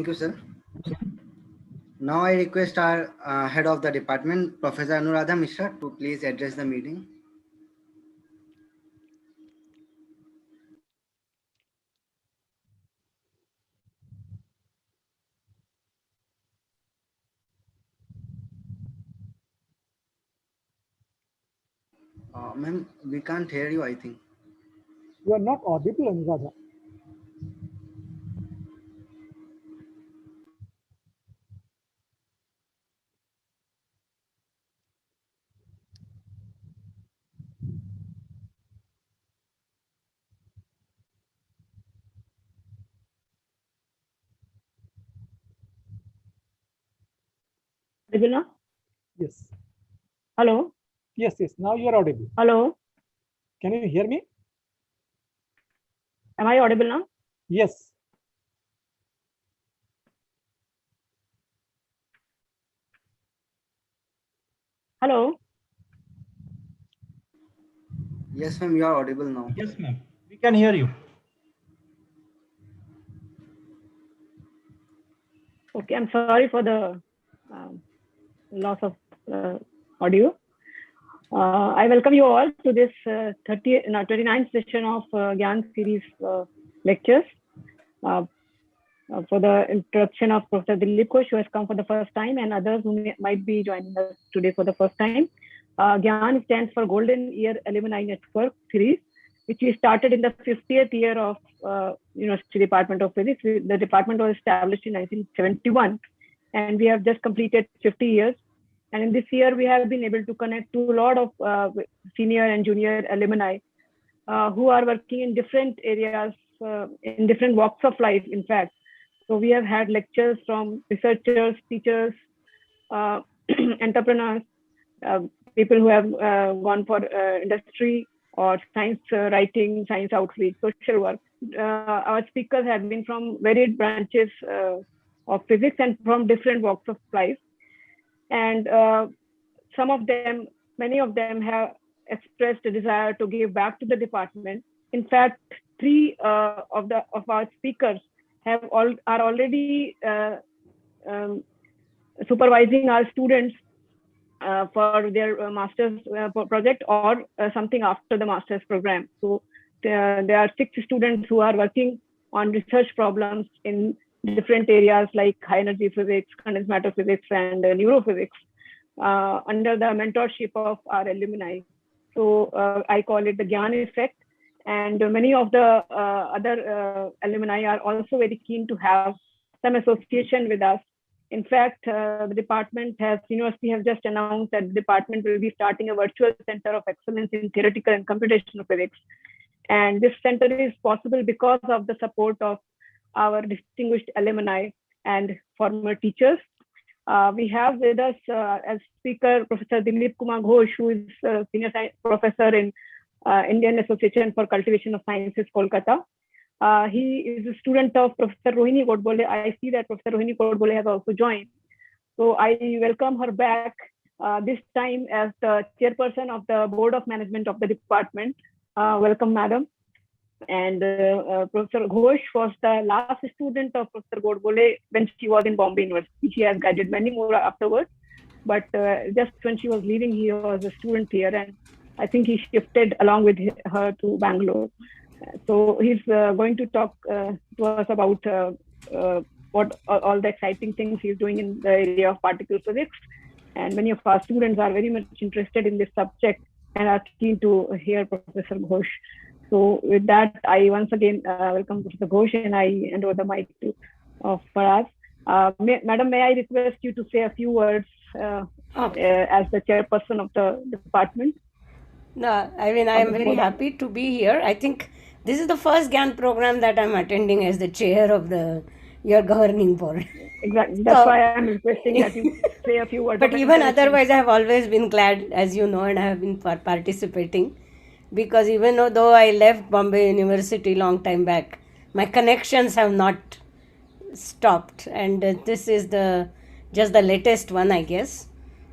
Thank you, sir. Now I request our head of the department, Professor Anuradha Mishra, to please address the meeting. Ma'am, we can't hear you, I think. You are not audible, Anuradha. Audible now? Yes. Hello? Yes, yes. Now you are audible. Hello? Can you hear me? Am I audible now? Yes. Hello? Yes, ma'am, you are audible now. Yes, ma'am. We can hear you. Okay, I'm sorry for the loss of audio. I welcome you all to this 29th session of GYAN-Series lectures. For the introduction of Professor Dilip Ghosh, who has come for the first time, and others who might be joining us today for the first time. GYAN stands for Golden Year Alumni Network Series, which we started in the 50th year of University Department of Physics. The department was established in 1971, and we have just completed 50 years. And in this year, we have been able to connect to a lot of senior and junior alumni who are working in different areas, in different walks of life, in fact. So we have had lectures from researchers, teachers, entrepreneurs, people who have gone for industry or science writing, science outreach, social work. Our speakers have been from varied branches of physics and from different walks of life. And some of them, many of them have expressed a desire to give back to the department. In fact, three of our speakers are already supervising our students for their master's project or something after the master's program. So there are 6 students who are working on research problems in different areas like high energy physics, condensed matter physics, and neurophysics under the mentorship of our alumni. So I call it the GYAN effect. And many of the other alumni are also very keen to have some association with us. In fact, the university has just announced that the department will be starting a virtual center of excellence in theoretical and computational physics. And this center is possible because of the support of our distinguished alumni and former teachers. We have with us as speaker Professor Dilip Kumar Ghosh, who is a senior science professor in Indian Association for Cultivation of Sciences, Kolkata. He is a student of Professor Rohini Godbole. I see that Professor Rohini Godbole has also joined. So I welcome her back this time as the chairperson of the Board of Management of the department. Welcome, madam. And Professor Ghosh was the last student of Professor Godbole when she was in Bombay University. She has guided many more afterwards, but just when she was leaving, he was a student here, and I think he shifted along with her to Bangalore. So he's going to talk to us about what all the exciting things he's doing in the area of particle physics. And many of our students are very much interested in this subject and are keen to hear Professor Ghosh. So with that, I once again welcome Professor Ghosh, and I hand over the mic to Faraz. Madam, may I request you to say a few words as the chairperson of the department? No, I mean, I am very happy to be here. I think this is the first GYAN program that I'm attending as the chair of your governing board. Exactly. That's why I'm requesting that you say a few words. But even otherwise, I have always been glad, as you know, and I have been participating. Because even though I left Bombay University long time back, my connections have not stopped. And this is just the latest one, I guess.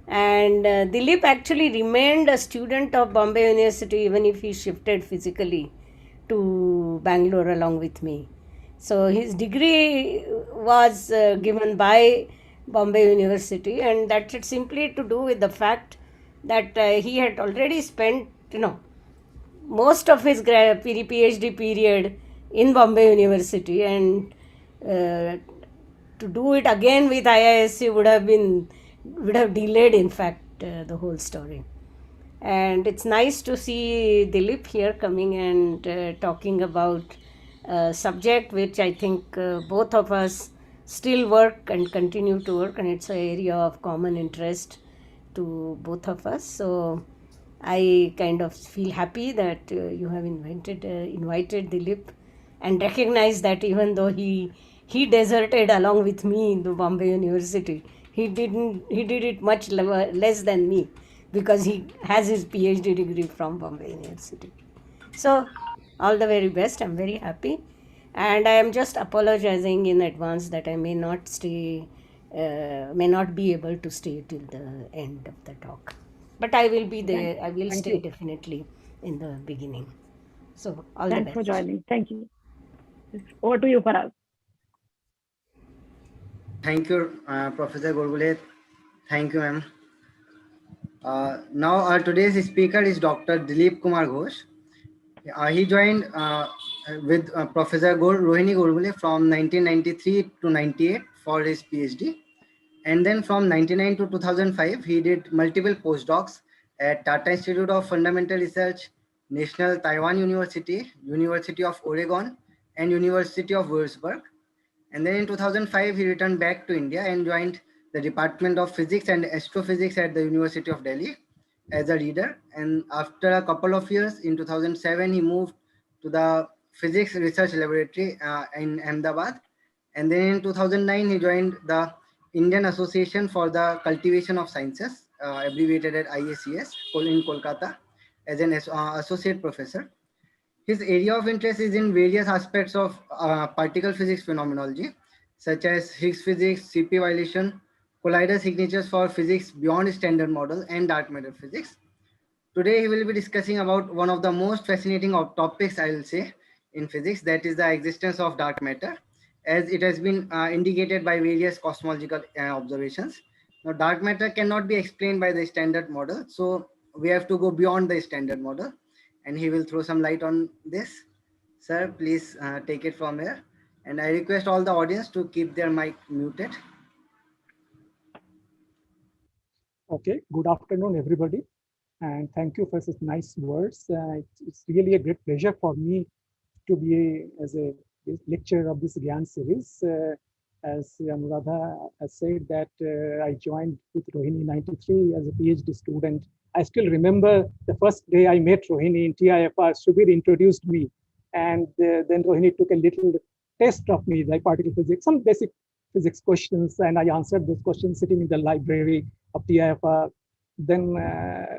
And Dilip actually remained a student of Bombay University even if he shifted physically to Bangalore along with me. So his degree was given by Bombay University, and that had simply to do with the fact that he had already spent, most of his PhD period in Bombay University, and uh, to do it again with IISc would have delayed, in fact, the whole story. And it's nice to see Dilip here coming and talking about a subject which I think both of us still work and continue to work, and it's an area of common interest to both of us. So I kind of feel happy that you have invited Dilip, and recognize that even though he deserted along with me in the Bombay University, he did it much less than me, because he has his PhD degree from Bombay University. So all the very best. I'm very happy, and I am just apologizing in advance that I may not be able to stay till the end of the talk. But I will be there. I will Thank stay you. definitely in the beginning. So all the Thanks for best. joining. Thank you. Over to you, Faraz. Thank you, Professor Gorgule. Thank you, ma'am. Now, our today's speaker is Dr. Dilip Kumar Ghosh. He joined with Professor Rohini Gorgule from 1993 to 98 for his PhD. And then from 99 to 2005, he did multiple postdocs at Tata Institute of Fundamental Research, National Taiwan University, University of Oregon, and University of Würzburg. And then in 2005, he returned back to India and joined the Department of Physics and Astrophysics at the University of Delhi as a reader. And after a couple of years, in 2007, he moved to the Physics Research Laboratory in Ahmedabad. And then in 2009, he joined the Indian Association for the Cultivation of Sciences, abbreviated as IACS, in Kolkata, as an associate professor. His area of interest is in various aspects of particle physics phenomenology, such as Higgs physics, CP violation, collider signatures for physics beyond standard model, and dark matter physics. Today, he will be discussing about one of the most fascinating of topics, I will say, in physics, that is the existence of dark matter, as it has been indicated by various cosmological observations. Now, dark matter cannot be explained by the standard model, so we have to go beyond the standard model, and he will throw some light on this. Sir, please take it from here. And I request all the audience to keep their mic muted. Okay, good afternoon, everybody. And thank you for such nice words. It's really a great pleasure for me to be as a lecturer of this GYAN-Series. As Anuradha has said that I joined with Rohini in 93 as a PhD student. I still remember the first day I met Rohini in TIFR. Subir introduced me, and then Rohini took a little test of me, like particle physics, some basic physics questions, and I answered those questions sitting in the library of TIFR. Then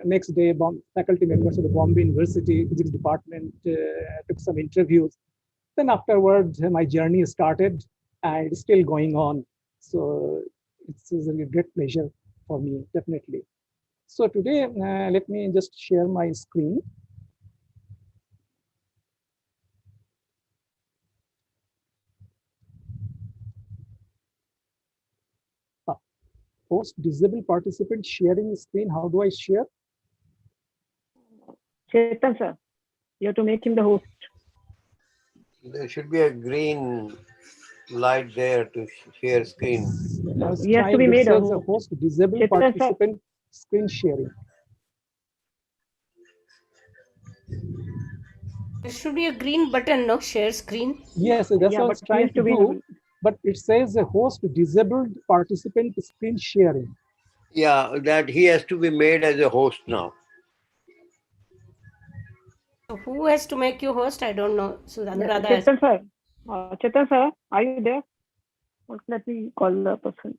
next day, faculty members of the Bombay University Physics Department took some interviews. Then afterwards, my journey started, and it's still going on. So it's a great pleasure for me, definitely. So today, let me just share my screen. Host disabled participant sharing screen. How do I share? Chetan, sir, you have to make him the host. There should be a green light there to share screen. Last He has to time be it made a says a host. host disabled Chetan, sir. participant screen sharing. There should be a green button, no? Share screen. Yes, that's Yeah, what I but was he trying has to to be do. But it says a host disabled participant screen sharing. Yeah, that he has to be made as a host now. So who has to make you host? I don't know. So Anuradha has. Chetan, sir, are you there? Let me call the person.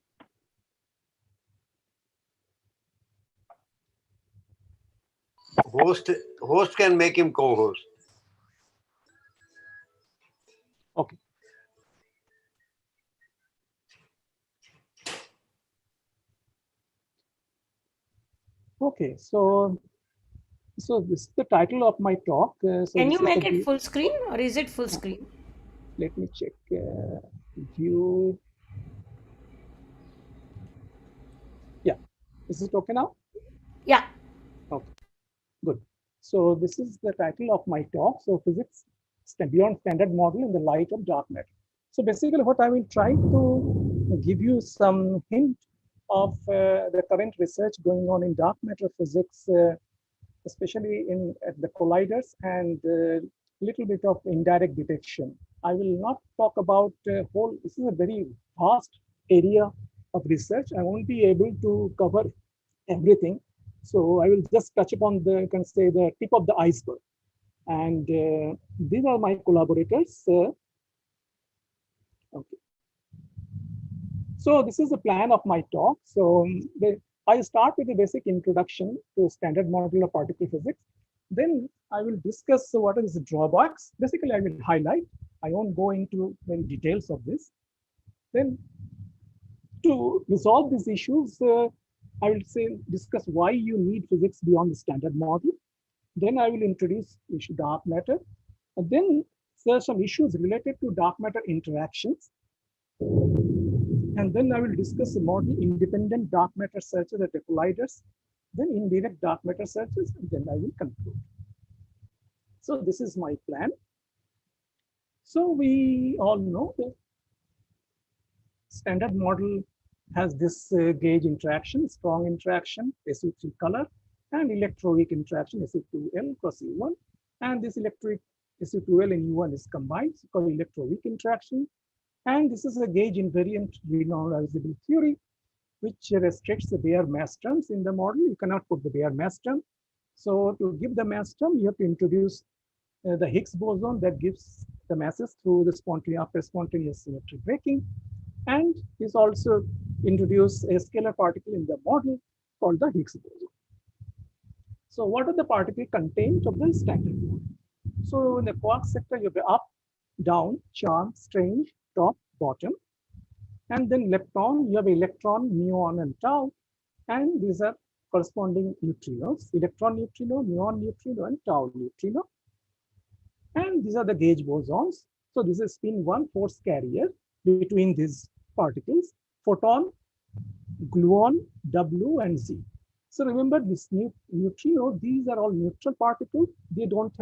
Host can make him co-host. Okay. Okay, so this is the title of my talk. Can you make it full screen, or is it full screen? Let me check. View. Yeah. Is it okay now? Yeah. Okay. Good. So this is the title of my talk. So physics beyond standard model in the light of dark matter. So basically what I will try to give you some hint of the current research going on in dark matter physics, especially at the colliders, and a little bit of indirect detection. I will not talk about this is a very vast area of research. I won't be able to cover everything. So I will just touch upon you can say, the tip of the iceberg. And these are my collaborators. Okay. So this is the plan of my talk. So I start with a basic introduction to standard model of particle physics. Then I will discuss what is the drawbacks. Basically, I will highlight. I won't go into many details of this. Then to resolve these issues, I will discuss why you need physics beyond the standard model. Then I will introduce issue dark matter. And then there are some issues related to dark matter interactions. And then I will discuss the model independent dark matter searches at the colliders, then indirect dark matter searches, and then I will conclude. So this is my plan. So we all know that standard model has this gauge interaction, strong interaction, SU3 color, and electroweak interaction, SU2L plus U1. And this electroweak SU2L and U1 is combined, it's called electroweak interaction. And this is a gauge invariant renormalizable theory, which restricts the bare mass terms in the model. You cannot put the bare mass term. So to give the mass term, you have to introduce the Higgs boson that gives the masses through the after spontaneous symmetry breaking. And is also introduce a scalar particle in the model called the Higgs boson. So what are the particle contained of the standard model? So in the quark sector, you have up, down, charm, strange, top, bottom. And then lepton, you have electron, muon, and tau. And these are corresponding neutrinos, electron neutrino, muon neutrino, and tau neutrino. And these are the gauge bosons. So this is spin 1 force carrier between these particles, photon, gluon, W, and Z. So remember this neutrino, these are all neutral particles. They don't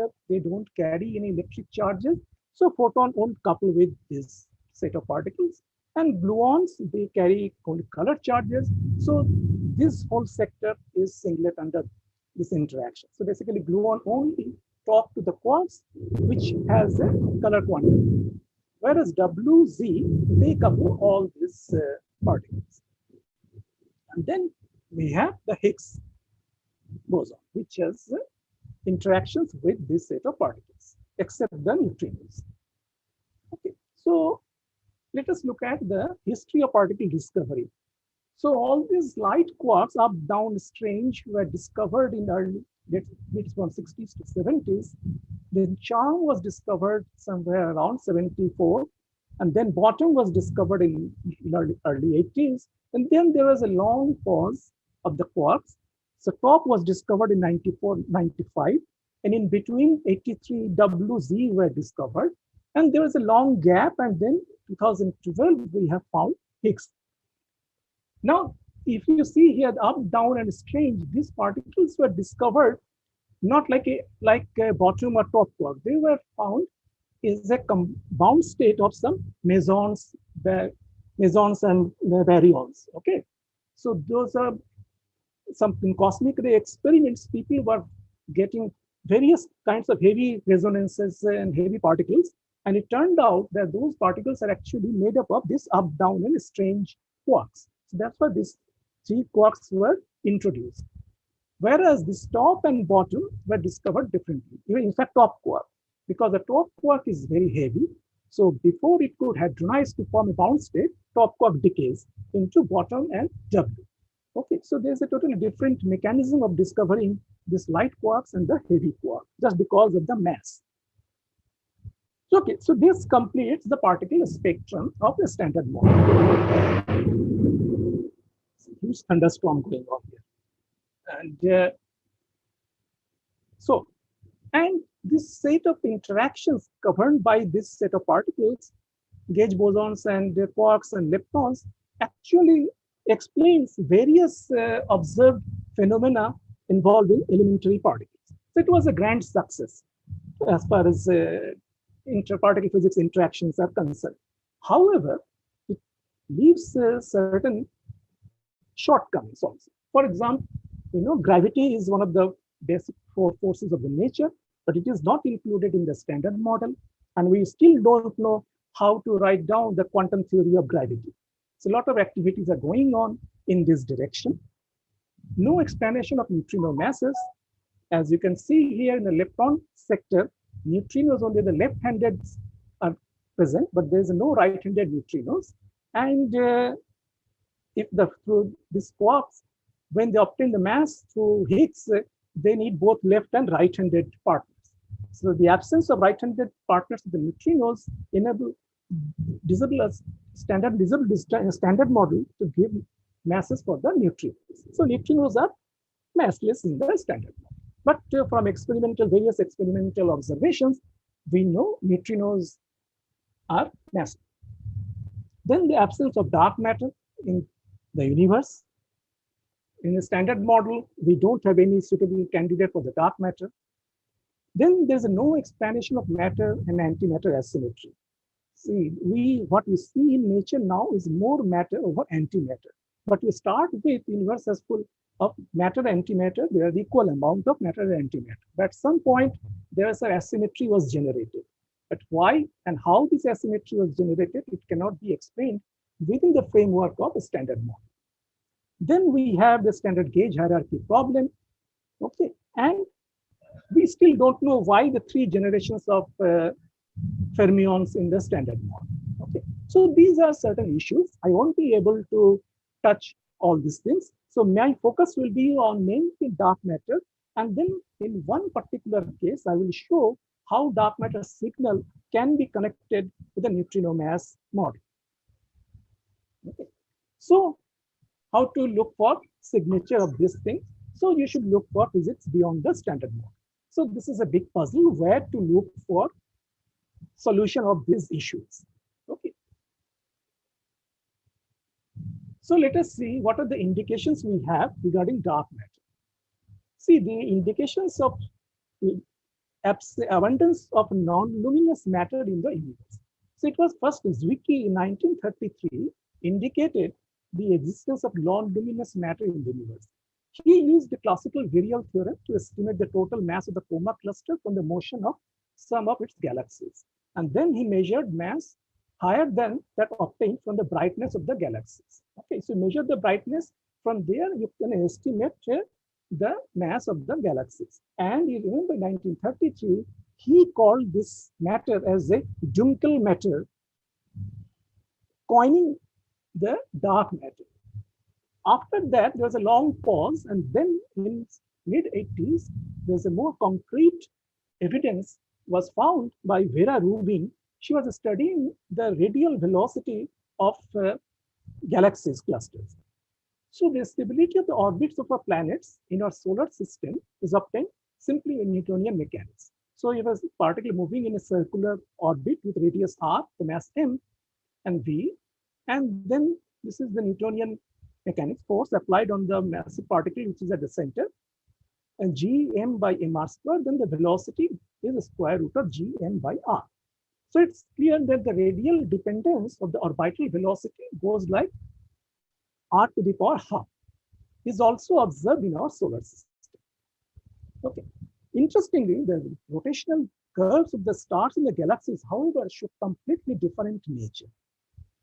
carry any electric charges. So photon won't couple with this set of particles. And gluons, they carry only color charges. So this whole sector is singlet under this interaction. So basically gluon only talk to the quarks, which has a color quantum. Whereas WZ, they cover all these particles. And then we have the Higgs boson, which has interactions with this set of particles, except the neutrinos. Okay, so let us look at the history of particle discovery. So all these light quarks, up, down, strange, were discovered in early, from 60s to 70s. Then charm was discovered somewhere around 74. And then bottom was discovered in early 80s. And then there was a long pause of the quarks. So top was discovered in 94, 95. And in between 83 WZ were discovered. And there was a long gap. And then 2012, we have found Higgs. Now, if you see here, up, down, and strange, these particles were discovered not like a bottom or top quark. They were found is a bound state of some mesons and baryons. Okay, so those are some in cosmic ray experiments. People were getting various kinds of heavy resonances and heavy particles, and it turned out that those particles are actually made up of this up, down, and strange quarks. So that's why these three quarks were introduced. Whereas this top and bottom were discovered differently. Even in fact, top quark, because the top quark is very heavy. So before it could hadronize to form a bound state, top quark decays into bottom and W. Okay, so there's a totally different mechanism of discovering this light quarks and the heavy quark, just because of the mass. Okay, so this completes the particle spectrum of the standard model. Huge thunderstorm going on here. And And this set of interactions governed by this set of particles, gauge bosons and quarks and leptons, actually explains various observed phenomena involving elementary particles. So it was a grand success as far as interparticle physics interactions are concerned. However, it leaves certain shortcomings also. For example, gravity is one of the basic forces of the nature, but it is not included in the standard model, and we still don't know how to write down the quantum theory of gravity. So a lot of activities are going on in this direction. No explanation of neutrino masses. As you can see here in the lepton sector, neutrinos only the left-handed are present, but there is no right-handed neutrinos. And if through this quarks, when they obtain the mass through Higgs, they need both left and right-handed partners. So the absence of right-handed partners of the neutrinos disable standard model to give masses for the neutrinos. So neutrinos are massless in the standard model. But from various experimental observations, we know neutrinos are massless. Then the absence of dark matter in the universe. In the standard model, we don't have any suitable candidate for the dark matter. Then there's no explanation of matter and antimatter asymmetry. See, what we see in nature now is more matter over antimatter. But we start with universe as full of matter and antimatter. There are equal amount of matter and antimatter. But at some point, there is an asymmetry was generated. But why and how this asymmetry was generated, it cannot be explained within the framework of a standard model. Then we have the standard gauge hierarchy problem. Okay, and we still don't know why the 3 generations of fermions in the standard model. Okay, so these are certain issues. I won't be able to touch all these things. So my focus will be on mainly dark matter, and then in one particular case, I will show how dark matter signal can be connected with the neutrino mass model. Okay. So how to look for signature of this thing? So you should look for physics beyond the standard model. So this is a big puzzle where to look for solution of these issues. Okay. So let us see what are the indications we have regarding dark matter. See, the indications of abundance of non-luminous matter in the universe. So it was first Zwicky in 1933 indicated the existence of non-luminous matter in the universe. He used the classical virial theorem to estimate the total mass of the coma cluster from the motion of some of its galaxies. And then he measured mass higher than that obtained from the brightness of the galaxies. Okay, so measure the brightness. From there, you can estimate the mass of the galaxies. And you remember 1933, he called this matter as a Dunkel matter, coining the dark matter. After that, there was a long pause, and then in mid-80s, there's a more concrete evidence was found by Vera Rubin. She was studying the radial velocity of galaxies clusters. So the stability of the orbits of our planets in our solar system is obtained simply in Newtonian mechanics. So you have a particle moving in a circular orbit with radius r, the mass m and v, and then this is the Newtonian mechanics force applied on the massive particle which is at the center, and gm by mr square, then the velocity is the square root of gm by r. So it's clear that the radial dependence of the orbital velocity goes like r to the power half, is also observed in our solar system. Okay. Interestingly, the rotational curves of the stars in the galaxies, however, show completely different nature.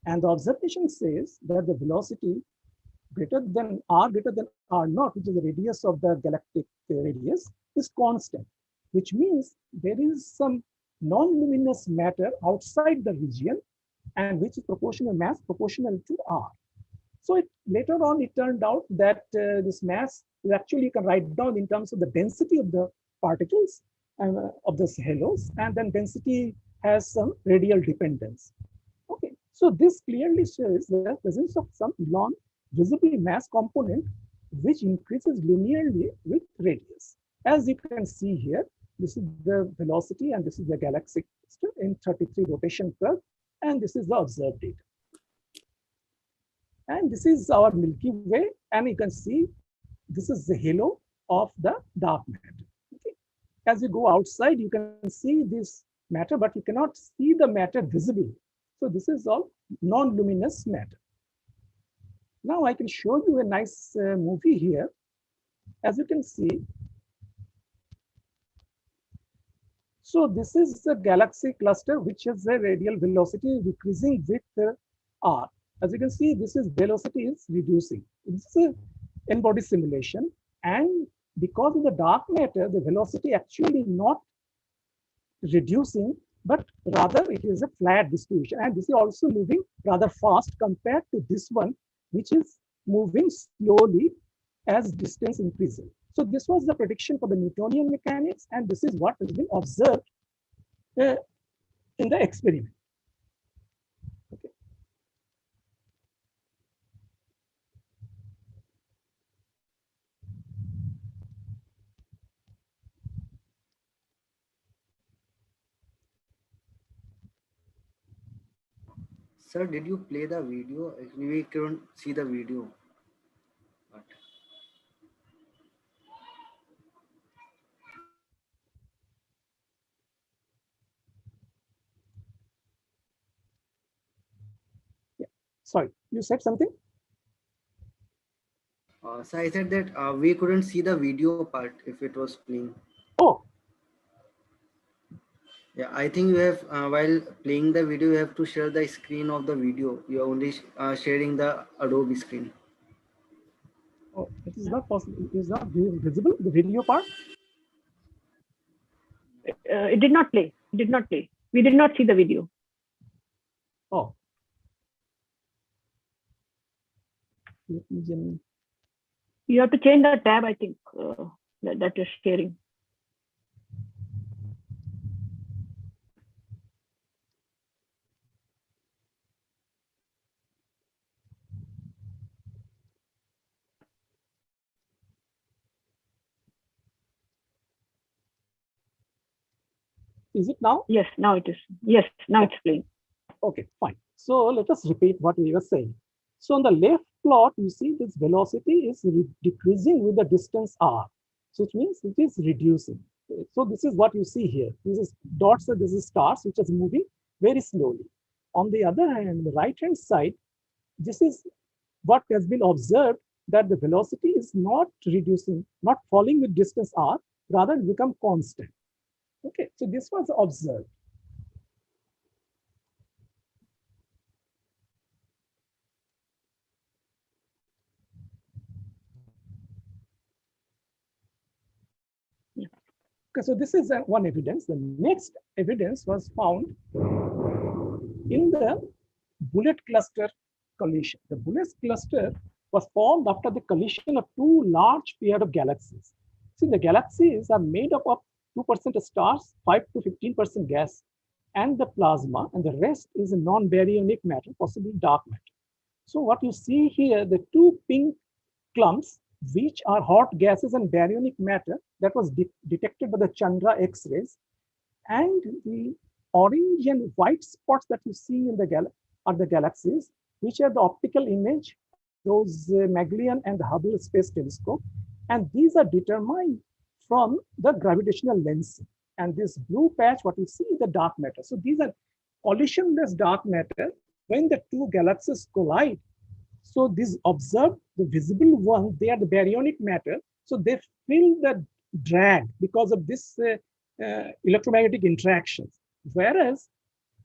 And the observation says that the velocity greater than r naught, which is the radius of the galactic radius, is constant, which means there is some non-luminous matter outside the region, and which is proportional mass proportional to r. So later on, it turned out that this mass is actually, you can write down in terms of the density of the particles of the halos, and then density has some radial dependence. Okay, so this clearly shows the presence of some non-visible mass component which increases linearly with radius. As you can see here, This is the velocity, and this is the galaxy cluster in 33 rotation curve, and this is the observed data. And this is our Milky Way, and you can see this is the halo of the dark matter. Okay. As you go outside, you can see this matter, but you cannot see the matter visibly. So this is all non-luminous matter. Now I can show you a nice movie here. As you can see, so this is the galaxy cluster, which has a radial velocity decreasing with r. As you can see, this is velocity is reducing. This is a n-body simulation, and because of the dark matter, the velocity actually not reducing, but rather it is a flat distribution, and this is also moving rather fast compared to this one, which is moving slowly as distance increases. So this was the prediction for the Newtonian mechanics, and this is what has been observed in the experiment. Okay. Sir, did you play the video? Actually, we couldn't see the video. But Yeah. Sorry, you said something? so I said that we couldn't see the video part if it was playing. Oh. Yeah, I think you have, while playing the video, you have to share the screen of the video. You're only sharing the Adobe screen. Oh, it is not possible. It is not visible, the video part? It did not play. It did not play. We did not see the video. Oh. You have to change the tab, I think, that you're sharing. Is it now? Yes, now it is. Yes, now it's playing. Okay, fine. So let us repeat what we were saying. So on the left plot, you see this velocity is decreasing with the distance r. So it means it is reducing. So this is what you see here. This is dots, this is stars, which is moving very slowly. On the other hand, the right-hand side, this is what has been observed, that the velocity is not reducing, not falling with distance r, rather it become constant. Okay, so this was observed. Okay, so this is one evidence. The next evidence was found in the bullet cluster collision. The bullet cluster was formed after the collision of two large pairs of galaxies. See, the galaxies are made up of 2% stars, 5 to 15% gas, and the plasma, and the rest is a non-baryonic matter, possibly dark matter. So what you see here, the two pink clumps, which are hot gases and baryonic matter, that was detected by the Chandra X-rays, and the orange and white spots that you see in the are the galaxies, which are the optical image, those Magellan and the Hubble Space Telescope, and these are determined from the gravitational lensing. And this blue patch, what you see is the dark matter. So these are collisionless dark matter. When the two galaxies collide, so this observed, the visible one, they are the baryonic matter. So they feel the drag because of this electromagnetic interactions. Whereas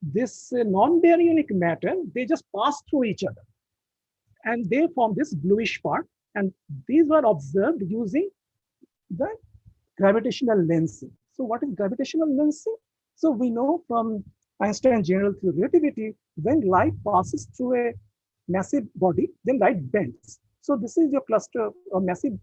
this non-baryonic matter, they just pass through each other. And they form this bluish part. And these were observed using the gravitational lensing. So what is gravitational lensing? So we know from Einstein's general theory of relativity, when light passes through a massive body, then light bends. So this is your cluster of massive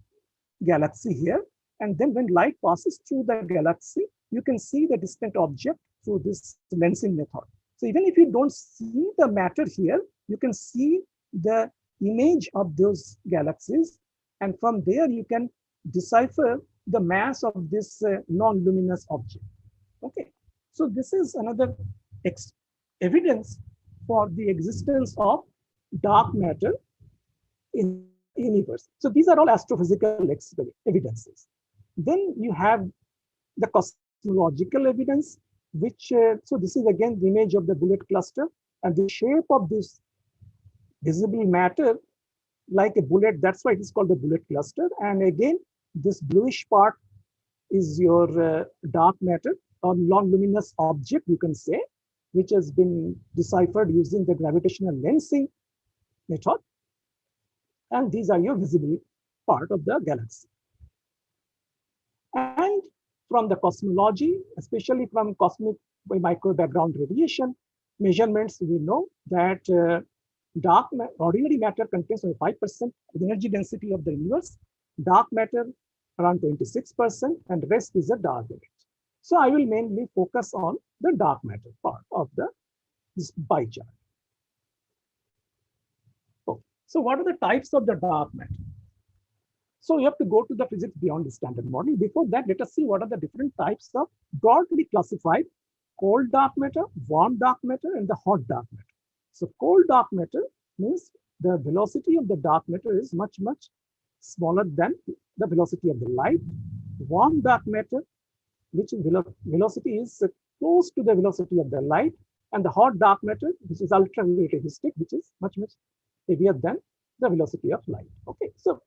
galaxy here. And then when light passes through the galaxy, you can see the distant object through this lensing method. So even if you don't see the matter here, you can see the image of those galaxies. And from there, you can decipher the mass of this non-luminous object. Okay, so this is another evidence for the existence of dark matter in the universe. So these are all astrophysical evidences. Then you have the cosmological evidence, which, so this is again the image of the bullet cluster, and the shape of this visible matter like a bullet, that's why it is called the bullet cluster. And again, this bluish part is your dark matter or non-luminous object, you can say, which has been deciphered using the gravitational lensing method. And these are your visible part of the galaxy. And from the cosmology, especially from cosmic microwave background radiation measurements, we know that ordinary matter contains only 5% of the energy density of the universe, dark matter around 26%, and rest is a dark energy. So I will mainly focus on the dark matter part of this pie chart. Okay. So what are the types of the dark matter? So you have to go to the physics beyond the standard model. Before that, let us see what are the different types of broadly classified cold dark matter, warm dark matter, and the hot dark matter. So cold dark matter means the velocity of the dark matter is much, much smaller than the velocity of the light. Warm dark matter, which velocity is close to the velocity of the light, and the hot dark matter, which is ultra relativistic, which is much, much heavier than the velocity of light. Okay, so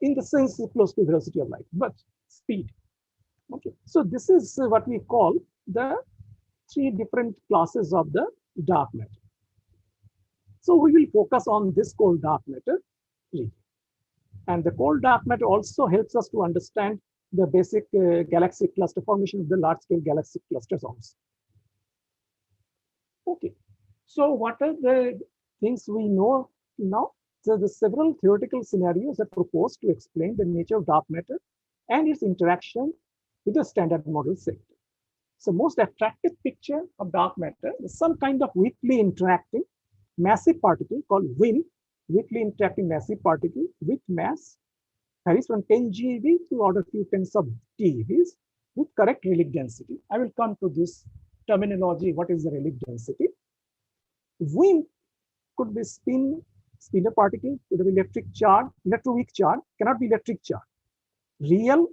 in the sense close to velocity of light, but speed. Okay, so this is what we call the three different classes of the dark matter. So we will focus on this cold dark matter region. And the cold dark matter also helps us to understand the basic galaxy cluster formation of the large scale galaxy clusters also. Okay, so what are the things we know now? So the several theoretical scenarios are proposed to explain the nature of dark matter and its interaction with the standard model sector. So most attractive picture of dark matter is some kind of weakly interacting massive particle called WIM, weakly interacting massive particle with mass varies from 10 GeV to order few tens of TeVs with correct relic density. I will come to this terminology, what is the relic density. WIM could be spinor particle, could be electric charge, electroweak charge, cannot be electric charge. Real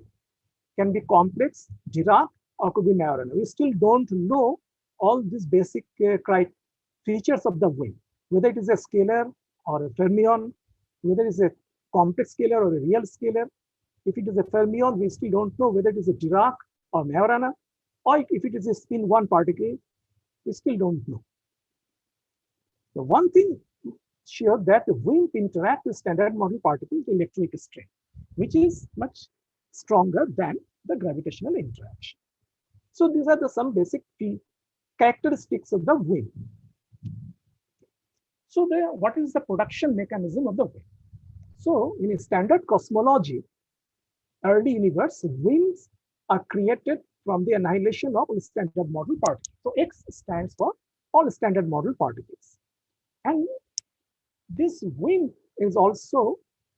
can be complex, Dirac, or could be Majorana. We still don't know all these basic features of the WIM, whether it is a scalar or a fermion, whether it is a complex scalar or a real scalar. If it is a fermion, we still don't know whether it is a Dirac or Majorana, or if it is a spin one particle, we still don't know. The one thing sure that the WIMP interact with standard model particles electric strain, which is much stronger than the gravitational interaction. So these are some basic characteristics of the WIMP. So what is the production mechanism of the WIMP? So in a standard cosmology, early universe, WIMPs are created from the annihilation of all standard model particles. So X stands for all standard model particles. And this WIMP is also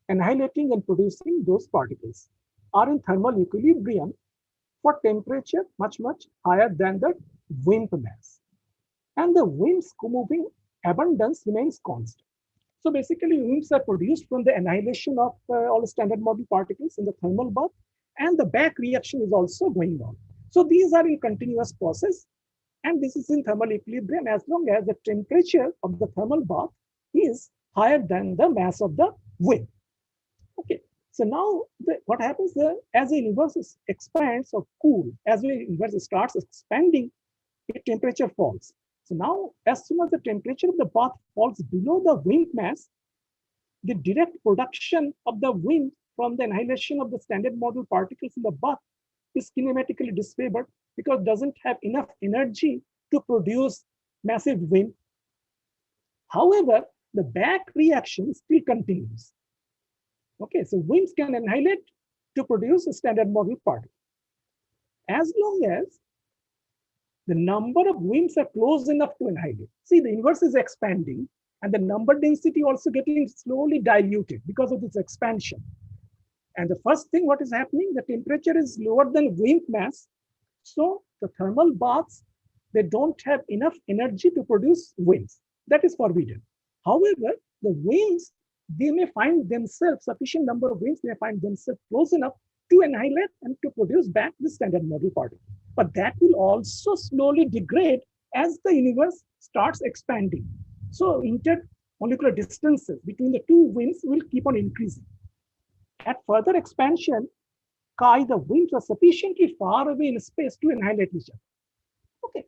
annihilating and producing those particles are in thermal equilibrium for temperature much, much higher than the WIMP mass. And the WIMP's co-moving abundance remains constant. So basically, WIMPs are produced from the annihilation of all standard model particles in the thermal bath, and the back reaction is also going on. So these are in continuous process, and this is in thermal equilibrium as long as the temperature of the thermal bath is higher than the mass of the WIMP. Okay, so now what happens as the universe expands or cools, as the universe starts expanding, its temperature falls. So now, as soon as the temperature of the bath falls below the WIMP mass, the direct production of the WIMP from the annihilation of the standard model particles in the bath is kinematically disfavored because it doesn't have enough energy to produce massive WIMP. However, the back reaction still continues. Okay, so WIMPs can annihilate to produce a standard model particle. As long as the number of WIMPs are close enough to annihilate. See, the universe is expanding and the number density also getting slowly diluted because of this expansion. And the first thing what is happening, the temperature is lower than WIMP mass. So the thermal baths, they don't have enough energy to produce WIMPs. That is forbidden. However, the WIMPs, they may find themselves, sufficient number of WIMPs, they find themselves close enough to annihilate and to produce back the standard model particle. But that will also slowly degrade as the universe starts expanding. So intermolecular distances between the two WIMPs will keep on increasing. At further expansion, chi, the WIMPs are sufficiently far away in space to annihilate each other. Okay.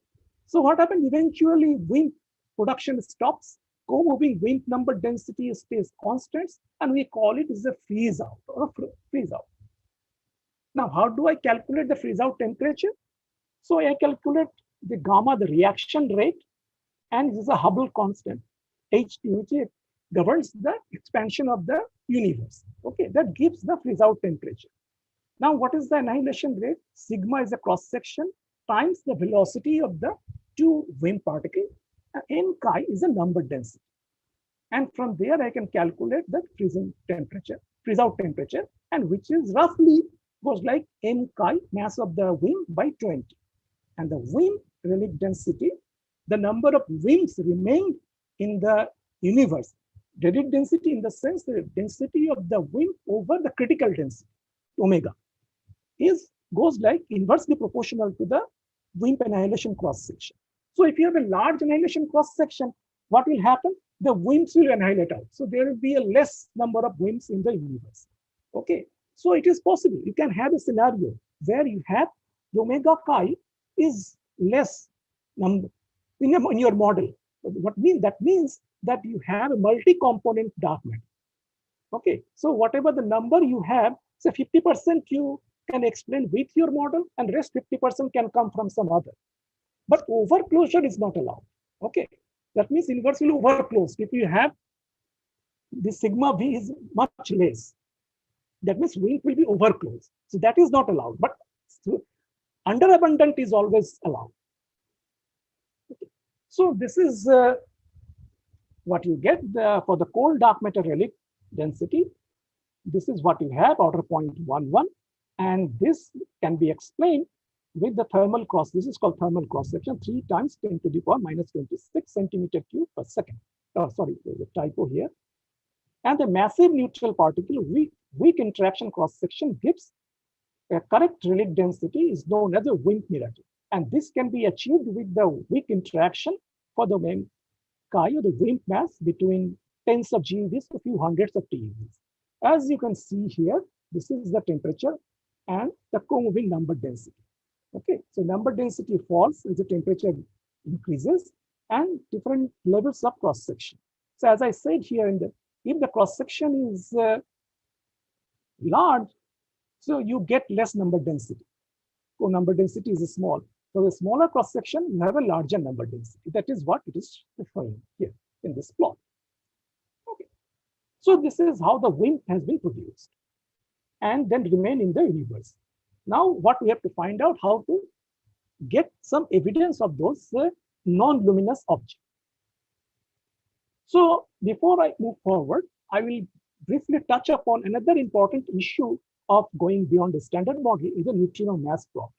So what happens eventually, WIMP production stops, co-moving WIMP number density stays constant, and we call it as a freeze out or a freeze out. Now, how do I calculate the freeze out temperature? So I calculate the gamma, the reaction rate, and this is a Hubble constant, Ht, which governs the expansion of the universe. Okay, that gives the freeze out temperature. Now, what is the annihilation rate? Sigma is a cross section times the velocity of the two WIMP particles. N chi is a number density. And from there, I can calculate the freezing temperature, freeze out temperature, and which is roughly goes like N chi, mass of the WIMP by 20. And the WIMP relic density, the number of WIMPs remained in the universe. Relic density in the sense the density of the WIMP over the critical density, omega, goes like inversely proportional to the WIMP annihilation cross section. So if you have a large annihilation cross section, what will happen? The WIMPs will annihilate out. So there will be a less number of WIMPs in the universe. Okay, so it is possible. You can have a scenario where you have the omega chi is less number in your model. That means that you have a multi-component dark matter. Okay, so whatever the number you have, so 50% you can explain with your model, and rest 50% can come from some other. But overclosure is not allowed. Okay, that means universe will overclose. If you have the sigma v is much less, that means WIMP will be overclosed. So that is not allowed. But underabundant is always allowed. Okay. So this is what you get for the cold dark matter relic density. This is what you have, order 0.11. And this can be explained with the thermal cross. This is called thermal cross section, 3 times 10 to the power minus 26 centimeter cube per second. Oh, sorry, there's a typo here. And the massive neutral particle weak interaction cross section gives a correct relic density is known as a WIMP miracle. And this can be achieved with the weak interaction for the chi or the WIMP mass between tens of GeVs to a few hundreds of TeVs. As you can see here, this is the temperature and the co-moving number density. Okay, so number density falls as the temperature increases and different levels of cross section. So as I said here, if the cross section is large, so you get less number density. So number density is small. So the smaller cross section, you have a larger number density. That is what it is referring here in this plot. Okay, so this is how the WIMP has been produced and then remain in the universe. Now, what we have to find out how to get some evidence of those non-luminous objects. So before I move forward, I will briefly touch upon another important issue of going beyond the standard model is the neutrino mass problem.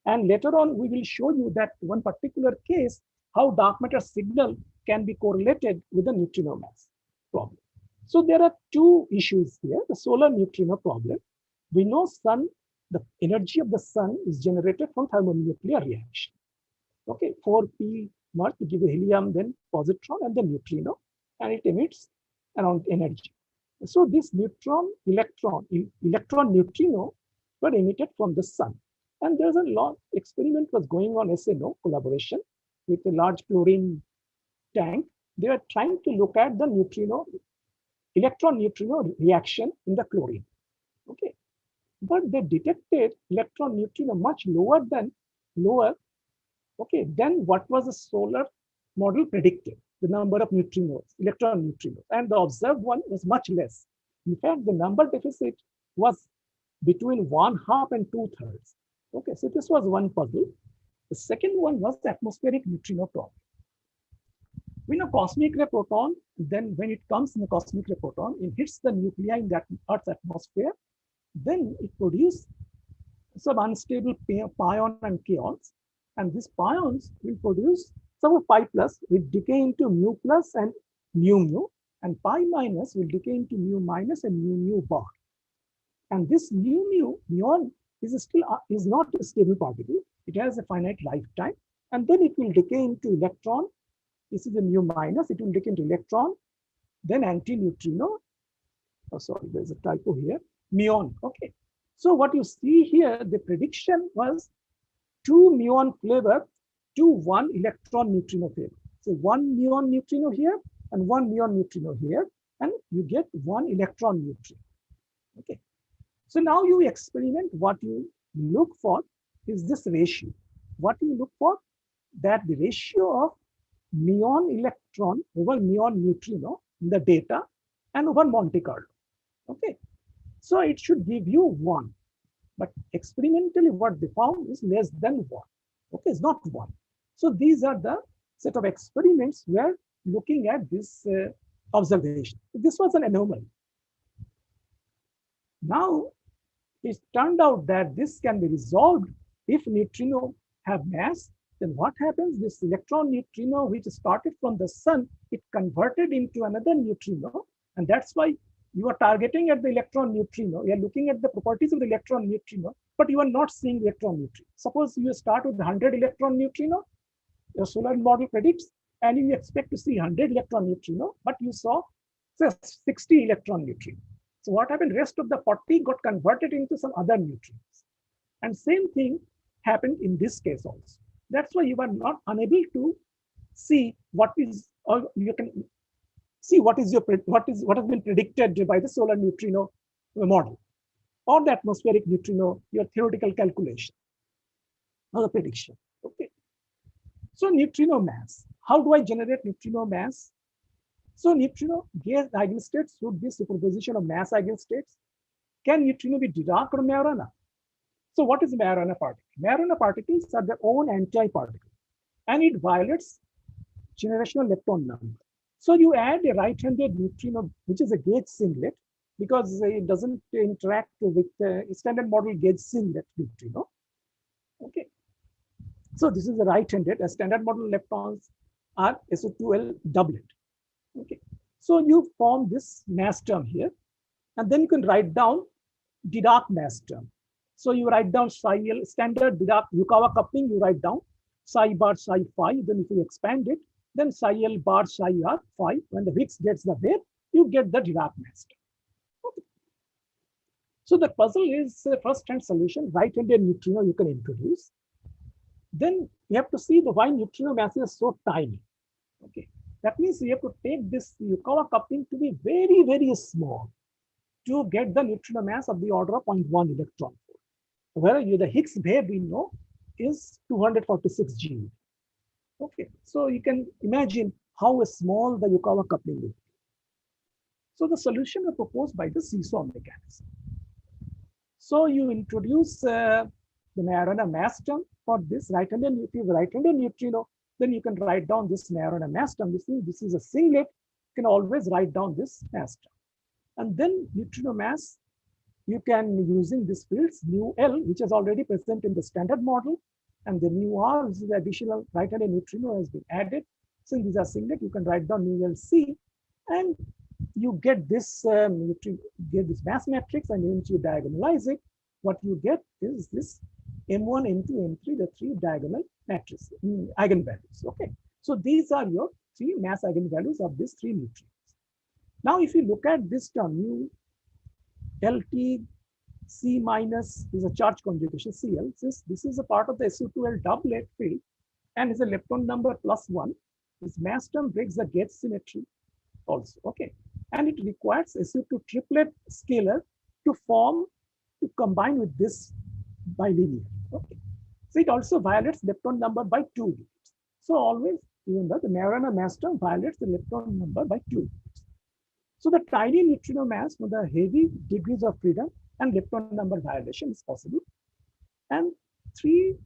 And later on, we will show you that one particular case, how dark matter signal can be correlated with the neutrino mass problem. So there are two issues here, the solar neutrino problem. We know the energy of the sun is generated from thermonuclear reaction. Okay, 4p merge to give a helium, then positron and the neutrino, and it emits around energy. So this electron neutrino were emitted from the sun. And there's a lot experiment was going on SNO collaboration with a large chlorine tank. They are trying to look at the electron neutrino reaction in the chlorine. Okay. But they detected electron neutrino much lower than what was the solar model predicted, the number of neutrinos, electron neutrinos, and the observed one was much less. In fact, the number deficit was between 1/2 and 2/3. Okay, so this was one puzzle. The second one was the atmospheric neutrino problem. We know cosmic ray proton, then when it comes in the cosmic ray proton, it hits the nuclei in that Earth's atmosphere, then it produces some unstable pion and kaons, and these pions will produce some pi plus will decay into mu plus and mu, and pi minus will decay into mu minus and mu bar. And this muon is still is not a stable particle. It has a finite lifetime, and then it will decay into electron. This is a mu minus. It will decay into electron, then antineutrino. Oh, sorry, there's a typo here. Muon. Okay. So what you see here, the prediction was 2 muon flavor to 1 electron neutrino flavor. So 1 muon neutrino here and 1 muon neutrino here, and you get 1 electron neutrino. Okay. So now you experiment. What you look for is this ratio. What you look for, that the ratio of muon electron over muon neutrino in the data and over Monte Carlo. Okay. So it should give you 1. But experimentally, what they found is less than 1. Okay, it's not 1. So these are the set of experiments where looking at this observation. This was an anomaly. Now, it turned out that this can be resolved if neutrino have mass. Then what happens? This electron neutrino, which started from the sun, it converted into another neutrino, and that's why you are targeting at the electron neutrino. You are looking at the properties of the electron neutrino, but you are not seeing electron neutrino. Suppose you start with 100 electron neutrino, your solar model predicts, and you expect to see 100 electron neutrino, but you saw say 60 electron neutrino. So what happened? Rest of the 40 got converted into some other neutrinos. And same thing happened in this case also. That's why you are not unable to see what is, or you can see what has been predicted by the solar neutrino model or the atmospheric neutrino, your theoretical calculation or the prediction. Okay. So neutrino mass. How do I generate neutrino mass? So neutrino gas eigenstates would be superposition of mass eigenstates. Can neutrino be Dirac or Majorana? So what is Majorana particle? Majorana particles are their own anti-particle, and it violates generational lepton number. So you add a right-handed neutrino, which is a gauge singlet, because it doesn't interact with the standard model gauge singlet neutrino. Okay. So this is the right-handed. A standard model leptons are SO2L doublet. Okay. So you form this mass term here, and then you can write down Dirac mass term. So you write down psi L, standard Dirac Yukawa coupling, you write down psi bar psi phi. Then if you expand it, then psi L bar psi r phi. When the Higgs gets the wave, you get the Dirac mass term. Okay. So the puzzle is first-hand solution, right-handed neutrino you can introduce. Then you have to see the why neutrino mass is so tiny. Okay. That means you have to take this Yukawa coupling to be very, very small to get the neutrino mass of the order of 0.1 electron. Where the Higgs wave we know is 246 GeV. Okay, so you can imagine how small the Yukawa coupling is. So the solution was proposed by the seesaw mechanism. So you introduce the Majorana mass term for this right-handed neutrino, then you can write down this Majorana mass term. This is a singlet. You can always write down this mass term. And then neutrino mass, you can using this fields mu L, which is already present in the standard model, and the mu R, which is the additional right-handed neutrino, has been added. Since these are singlet, you can write down mu L C, and you get this mass matrix, and once you diagonalize it, what you get is this M1, M2, M3, the 3 diagonal matrices, eigenvalues. Okay, so these are your 3 mass eigenvalues of these 3 neutrinos. Now, if you look at this term, mu LT C minus is a charge conjugation Cl, since this is a part of the SO2L doublet field and is a lepton number +1, this mass term breaks the gauge symmetry also. Okay, and it requires SO2 triplet scalar to combine with this bilinear. Okay, so it also violates lepton number by 2 units. So always remember the Majorana mass term violates the lepton number by 2 units. So the tiny neutrino mass with the heavy degrees of freedom and lepton number violation is possible. And three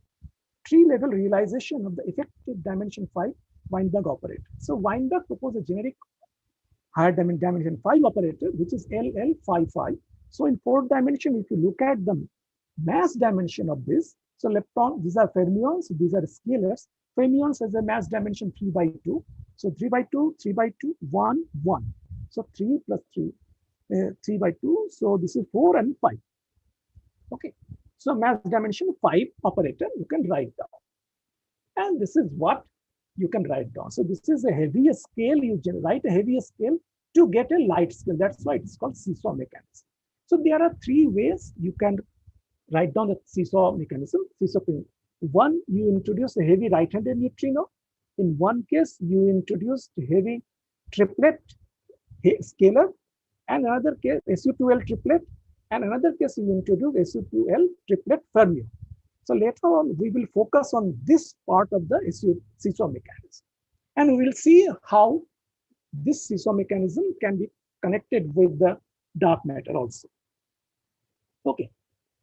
level realization of the effective dimension 5 Weinberg operator. So Weinberg proposed a generic higher dimension 5 operator, which is LL phi phi. So in fourth dimension, if you look at the mass dimension of this, so lepton, these are fermions, these are scalars. Fermions has a mass dimension 3 by 2. So 3 by 2, 3 by 2, 1, 1. So 3 plus 3, 3 by 2. So this is 4 and 5. Okay. So mass dimension 5 operator, you can write down. And this is what you can write down. So this is a heavier scale. You write a heavier scale to get a light scale. That's why it's called seesaw mechanism. So there are three ways you can write down the seesaw mechanism. One, you introduce a heavy right-handed neutrino. In one case, you introduced heavy triplet scalar, and another case SU2L triplet, and another case you introduce SU2L triplet fermion. So later on, we will focus on this part of the seesaw mechanism, and we will see how this seesaw mechanism can be connected with the dark matter also. Okay.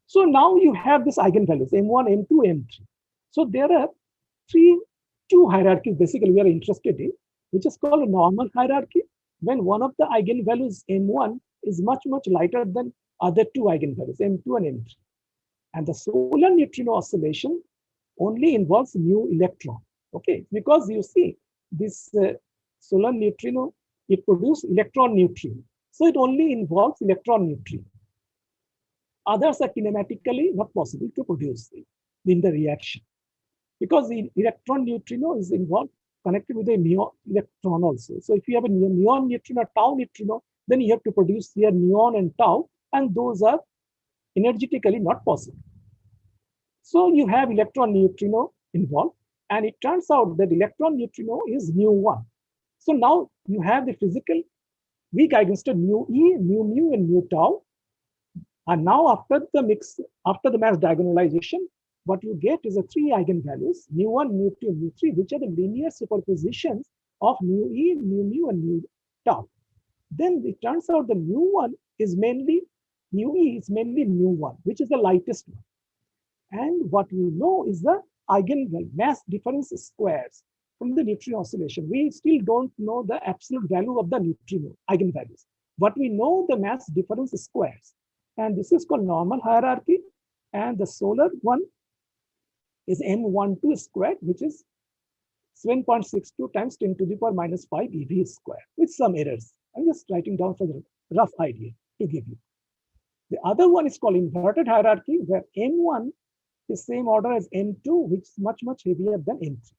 So now you have this eigenvalues M1, M2, M3. So there are two hierarchies basically we are interested in, which is called a normal hierarchy, when one of the eigenvalues M1 is much lighter than other two eigenvalues M2 and M3. And the solar neutrino oscillation only involves new electron. Okay, because you see this solar neutrino, it produces electron neutrino. So it only involves electron neutrino. Others are kinematically not possible to produce in the reaction, because the electron neutrino is involved connected with a muon electron also. So if you have a muon neutrino, tau neutrino, then you have to produce here muon and tau, and those are energetically not possible. So you have electron neutrino involved, and it turns out that electron neutrino is mu1. So now you have the physical weak eigenstate mu e, mu, and mu tau. And now after the mass diagonalization, what you get is a three eigenvalues, mu1, mu2, and mu3, which are the linear superpositions of mu e, mu, and mu tau. Then it turns out the mu e is mainly mu1, which is the lightest one. And what we know is the eigenvalue, mass difference squares from the neutrino oscillation. We still don't know the absolute value of the neutrino eigenvalues. What we know the mass difference squares. And this is called normal hierarchy. And the solar one is M12 squared, which is 7.62 times 10 to the power minus 5 EV square, with some errors. I'm just writing down for the rough idea to give you. The other one is called inverted hierarchy, where M1 is same order as M2, which is much heavier than M3.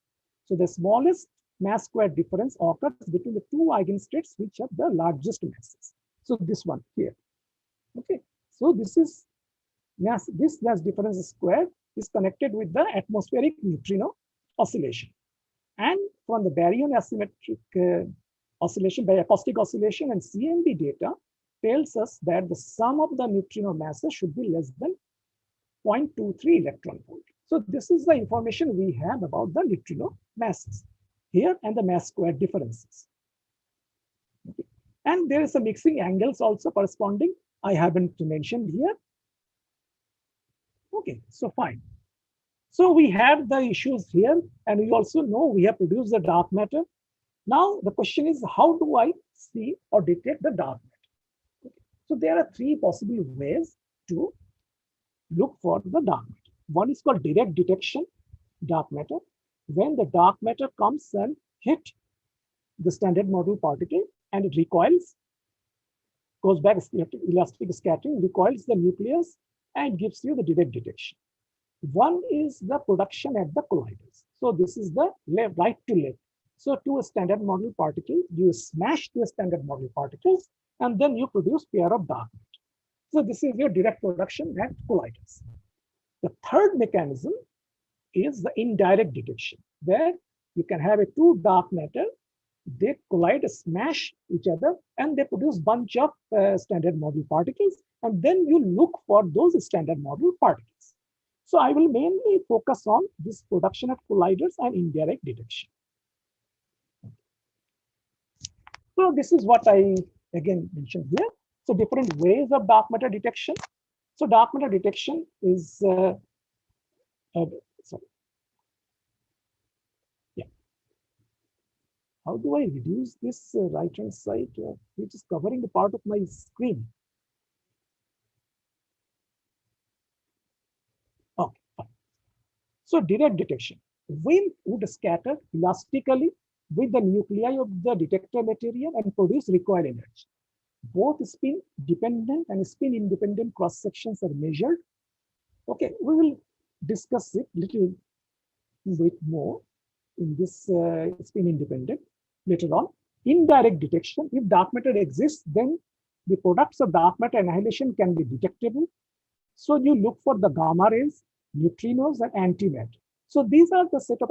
So the smallest mass square difference occurs between the two eigenstates, which have the largest masses. So this one here. Okay. So this mass difference square is connected with the atmospheric neutrino oscillation. And from the baryon asymmetric oscillation by acoustic oscillation and CMB data tells us that the sum of the neutrino masses should be less than 0.23 electron volt. So this is the information we have about the neutrino masses here and the mass square differences. Okay. And there is a mixing angles also corresponding. I haven't mentioned here. Okay, so fine. So we have the issues here, and we also know we have produced the dark matter. Now the question is, how do I see or detect the dark matter? Okay. So there are three possible ways to look for the dark matter. One is called direct detection dark matter. When the dark matter comes and hit the standard model particle and it recoils, goes back elastic scattering, recoils the nucleus, and gives you the direct detection. One is the production at the colliders. So this is the right to left. So to a standard model particle, you smash to a standard model particles, and then you produce pair of dark matter. So this is your direct production at colliders. The third mechanism is the indirect detection, where you can have a two dark matter, they collide, smash each other, and they produce bunch of standard model particles, and then you look for those standard model particles. So I will mainly focus on this production of colliders and indirect detection. So this is what I again mentioned here. So different ways of dark matter detection. So dark matter detection is sorry. Yeah. How do I reduce this right-hand side, which is covering the part of my screen? So direct detection. WIMP would scatter elastically with the nuclei of the detector material and produce recoil energy. Both spin dependent and spin independent cross sections are measured. Okay, we will discuss it little bit more in this spin independent later on. Indirect detection. If dark matter exists, then the products of dark matter annihilation can be detectable. So you look for the gamma rays, neutrinos, and antimatter. So these are the set of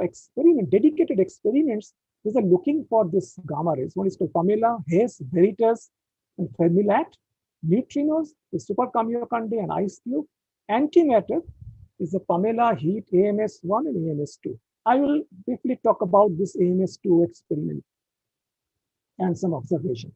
dedicated experiments which are looking for this gamma rays. One is called Pamela, Hess, Veritas, and Fermilat. Neutrinos is Super Kamiokande and Ice Cube. Antimatter is the Pamela, Heat, AMS1 and AMS2. I will briefly talk about this AMS2 experiment and some observation.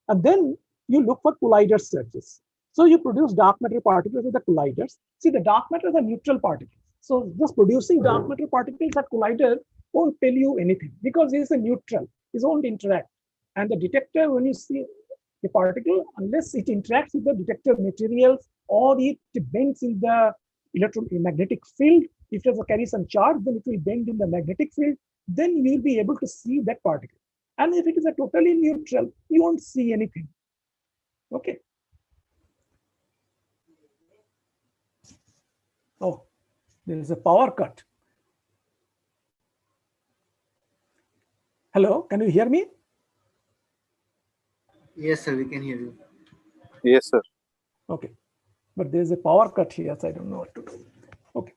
And then you look for collider searches. So you produce dark matter particles with the colliders. See, the dark matter is a neutral particle. So just producing dark matter particles at collider won't tell you anything because it is a neutral. It won't interact. And the detector, when you see a particle, unless it interacts with the detector materials or it bends in the electromagnetic field, if it carries some charge, then it will bend in the magnetic field. Then you will be able to see that particle. And if it is a totally neutral, you won't see anything. Okay. Oh, there is a power cut. Hello, can you hear me? Yes, sir, we can hear you. Yes, sir. Okay, but there is a power cut here, so I don't know what to do. Okay.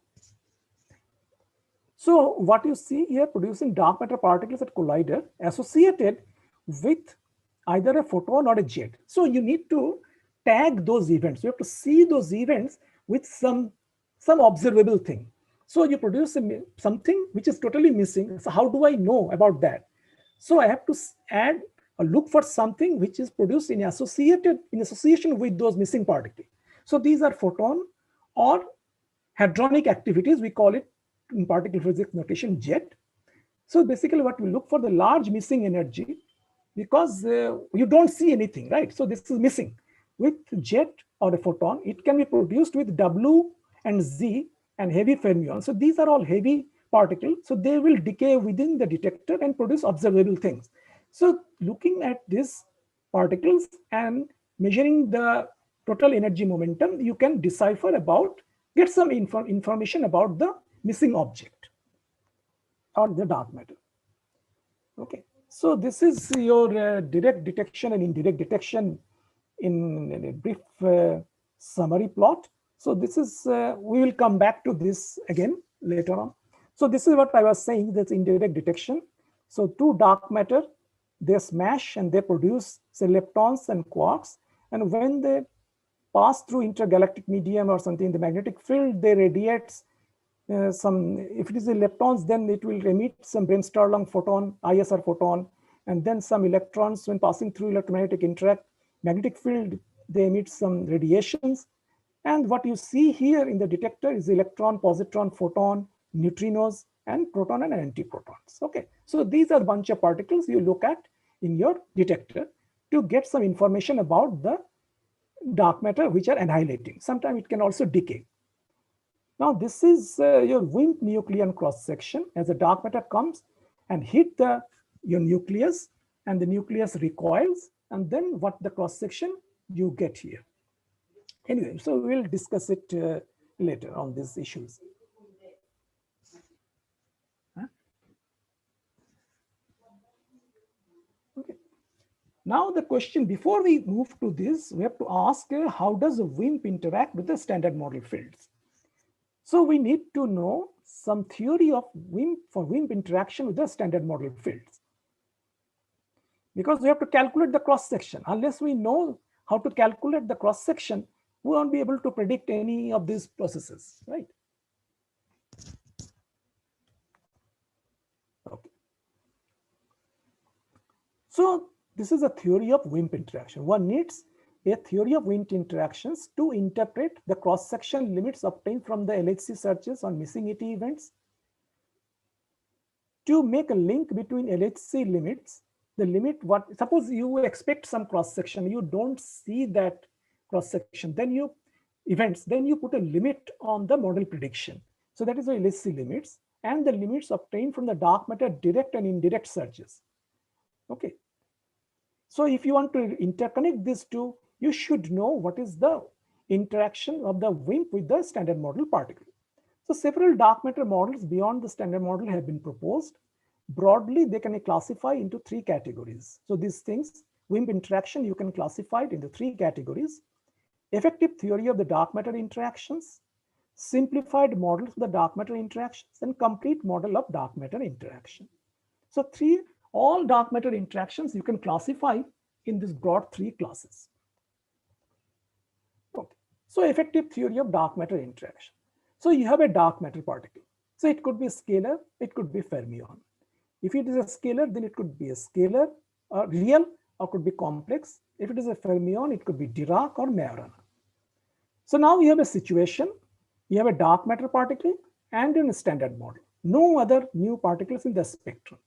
So what you see here, producing dark matter particles at collider associated with either a photon or a jet. So you need to tag those events. You have to see those events with some observable thing. So you produce something which is totally missing. So how do I know about that? So I have to add or look for something which is produced in association with those missing particles. So these are photon or hadronic activities. We call it in particle physics notation jet. So basically what we look for the large missing energy because you don't see anything, right? So this is missing. With jet or a photon, it can be produced with W and Z and heavy fermions. So these are all heavy particles. So they will decay within the detector and produce observable things. So looking at these particles and measuring the total energy momentum, you can decipher about, get some information about the missing object or the dark matter. Okay, so this is your direct detection and indirect detection in a brief summary plot. So this is, we will come back to this again later on. So this is what I was saying, that's indirect detection. So two dark matter, they smash and they produce, say, leptons and quarks. And when they pass through intergalactic medium or something, the magnetic field, they radiate if it is the leptons, then it will emit some Bremsstrahlung photon, ISR photon, and then some electrons when passing through electromagnetic interact. Magnetic field, they emit some radiations. And what you see here in the detector is electron, positron, photon, neutrinos, and proton and antiprotons. Okay, so these are a bunch of particles you look at in your detector to get some information about the dark matter which are annihilating. Sometimes it can also decay. Now this is your WIMP nucleon cross section as the dark matter comes and hit your nucleus and the nucleus recoils, and then what the cross section you get here. Anyway, so we'll discuss it later on these issues. Okay. Now the question, before we move to this, we have to ask how does a WIMP interact with the standard model fields? So we need to know some theory of WIMP interaction with the standard model fields. Because we have to calculate the cross section. Unless we know how to calculate the cross section, we won't be able to predict any of these processes, right? Okay. So this is a theory of WIMP interaction. One needs a theory of WIMP interactions to interpret the cross-section limits obtained from the LHC searches on missing ET events, to make a link between LHC limits, the limit, suppose you expect some cross-section, you don't see that cross-section, then you put a limit on the model prediction. So that is why LHC limits, and the limits obtained from the dark matter direct and indirect searches. Okay. So if you want to interconnect these two, you should know what is the interaction of the WIMP with the standard model particle. So several dark matter models beyond the standard model have been proposed. Broadly, they can be classified into three categories. So these things, WIMP interaction, you can classify it into three categories: effective theory of the dark matter interactions, simplified models of the dark matter interactions, and complete model of dark matter interaction. So all dark matter interactions you can classify in this broad three classes. Okay. So effective theory of dark matter interaction. So you have a dark matter particle. So it could be scalar, it could be fermion. If it is a scalar, then it could be a scalar, real, or could be complex. If it is a fermion, it could be Dirac or Majorana. So now you have a situation, you have a dark matter particle and in a standard model. No other new particles in the spectrum.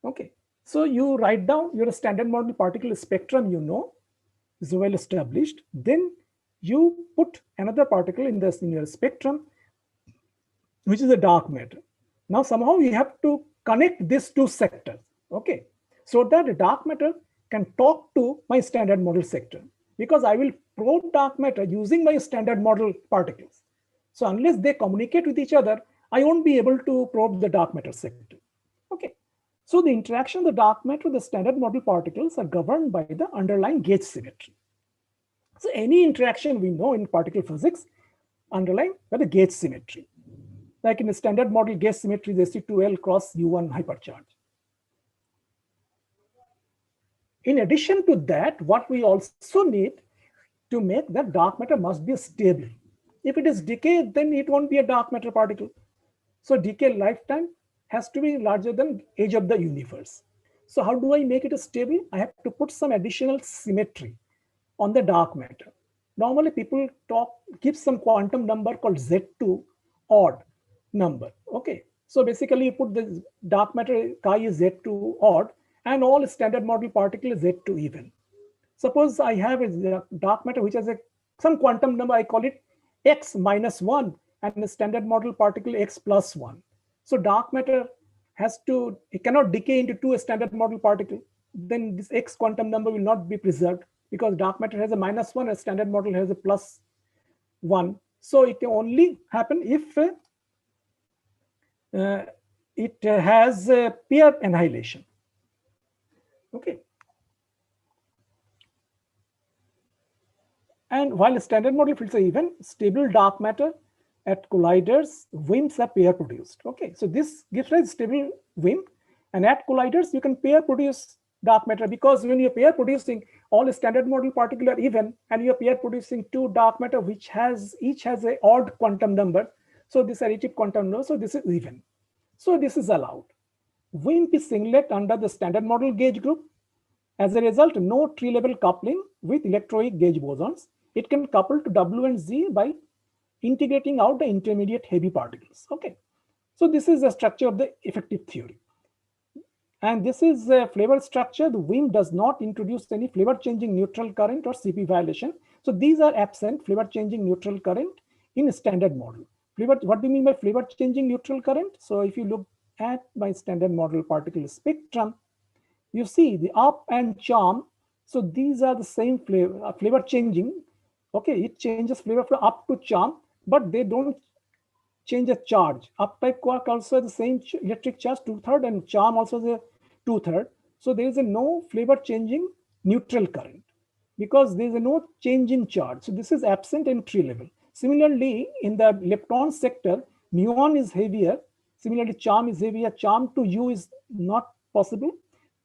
Okay, so you write down your standard model particle spectrum, is well established. Then you put another particle in your spectrum, which is a dark matter. Now somehow you have to connect these two sectors, okay, so that the dark matter can talk to my standard model sector, because I will probe dark matter using my standard model particles. So unless they communicate with each other, I won't be able to probe the dark matter sector. Okay, so the interaction of the dark matter with the standard model particles are governed by the underlying gauge symmetry. So any interaction we know in particle physics underlined by the gauge symmetry. Like in the standard model gauge symmetry is Sc2L cross U1 hypercharge. In addition to that, what we also need to make that dark matter must be stable. If it is decay, then it won't be a dark matter particle. So decay lifetime has to be larger than age of the universe. So how do I make it stable? I have to put some additional symmetry on the dark matter. Normally people give some quantum number called Z2 odd number. Okay, so basically you put the dark matter chi is Z2 odd and all standard model particle is Z2 even. Suppose I have a dark matter which has some quantum number, I call it x minus 1 and the standard model particle x plus 1. So dark matter it cannot decay into two standard model particle. Then this x quantum number will not be preserved because dark matter has a minus 1 and standard model has a plus 1. So it can only happen if it has a pair annihilation. Okay. And while standard model fields are even, stable dark matter at colliders, WIMPs are pair produced. Okay, so this gives rise to stable WIMP, and at colliders you can pair produce dark matter, because when you're pair producing, all standard model particles are even, and you're pair producing two dark matter which each has a odd quantum number. So this additive quantum number, so this is even. So this is allowed. WIMP is singlet under the standard model gauge group. As a result, no tree-level coupling with electroic gauge bosons. It can couple to W and Z by integrating out the intermediate heavy particles. Okay, so this is the structure of the effective theory. And this is a flavor structure. The WIMP does not introduce any flavor changing neutral current or CP violation. So these are absent flavor changing neutral current in a standard model. What do you mean by flavor changing neutral current? So if you look at my standard model particle spectrum, you see the up and charm. So these are the same flavor changing. Okay, it changes flavor from up to charm, but they don't change the charge. Up type quark also has the same electric charge 2/3 and charm also has a 2/3. So there is no flavor changing neutral current because there is no change in charge. So this is absent in tree level. Similarly, in the lepton sector, muon is heavier. Similarly, charm is heavier. Charm to U is not possible.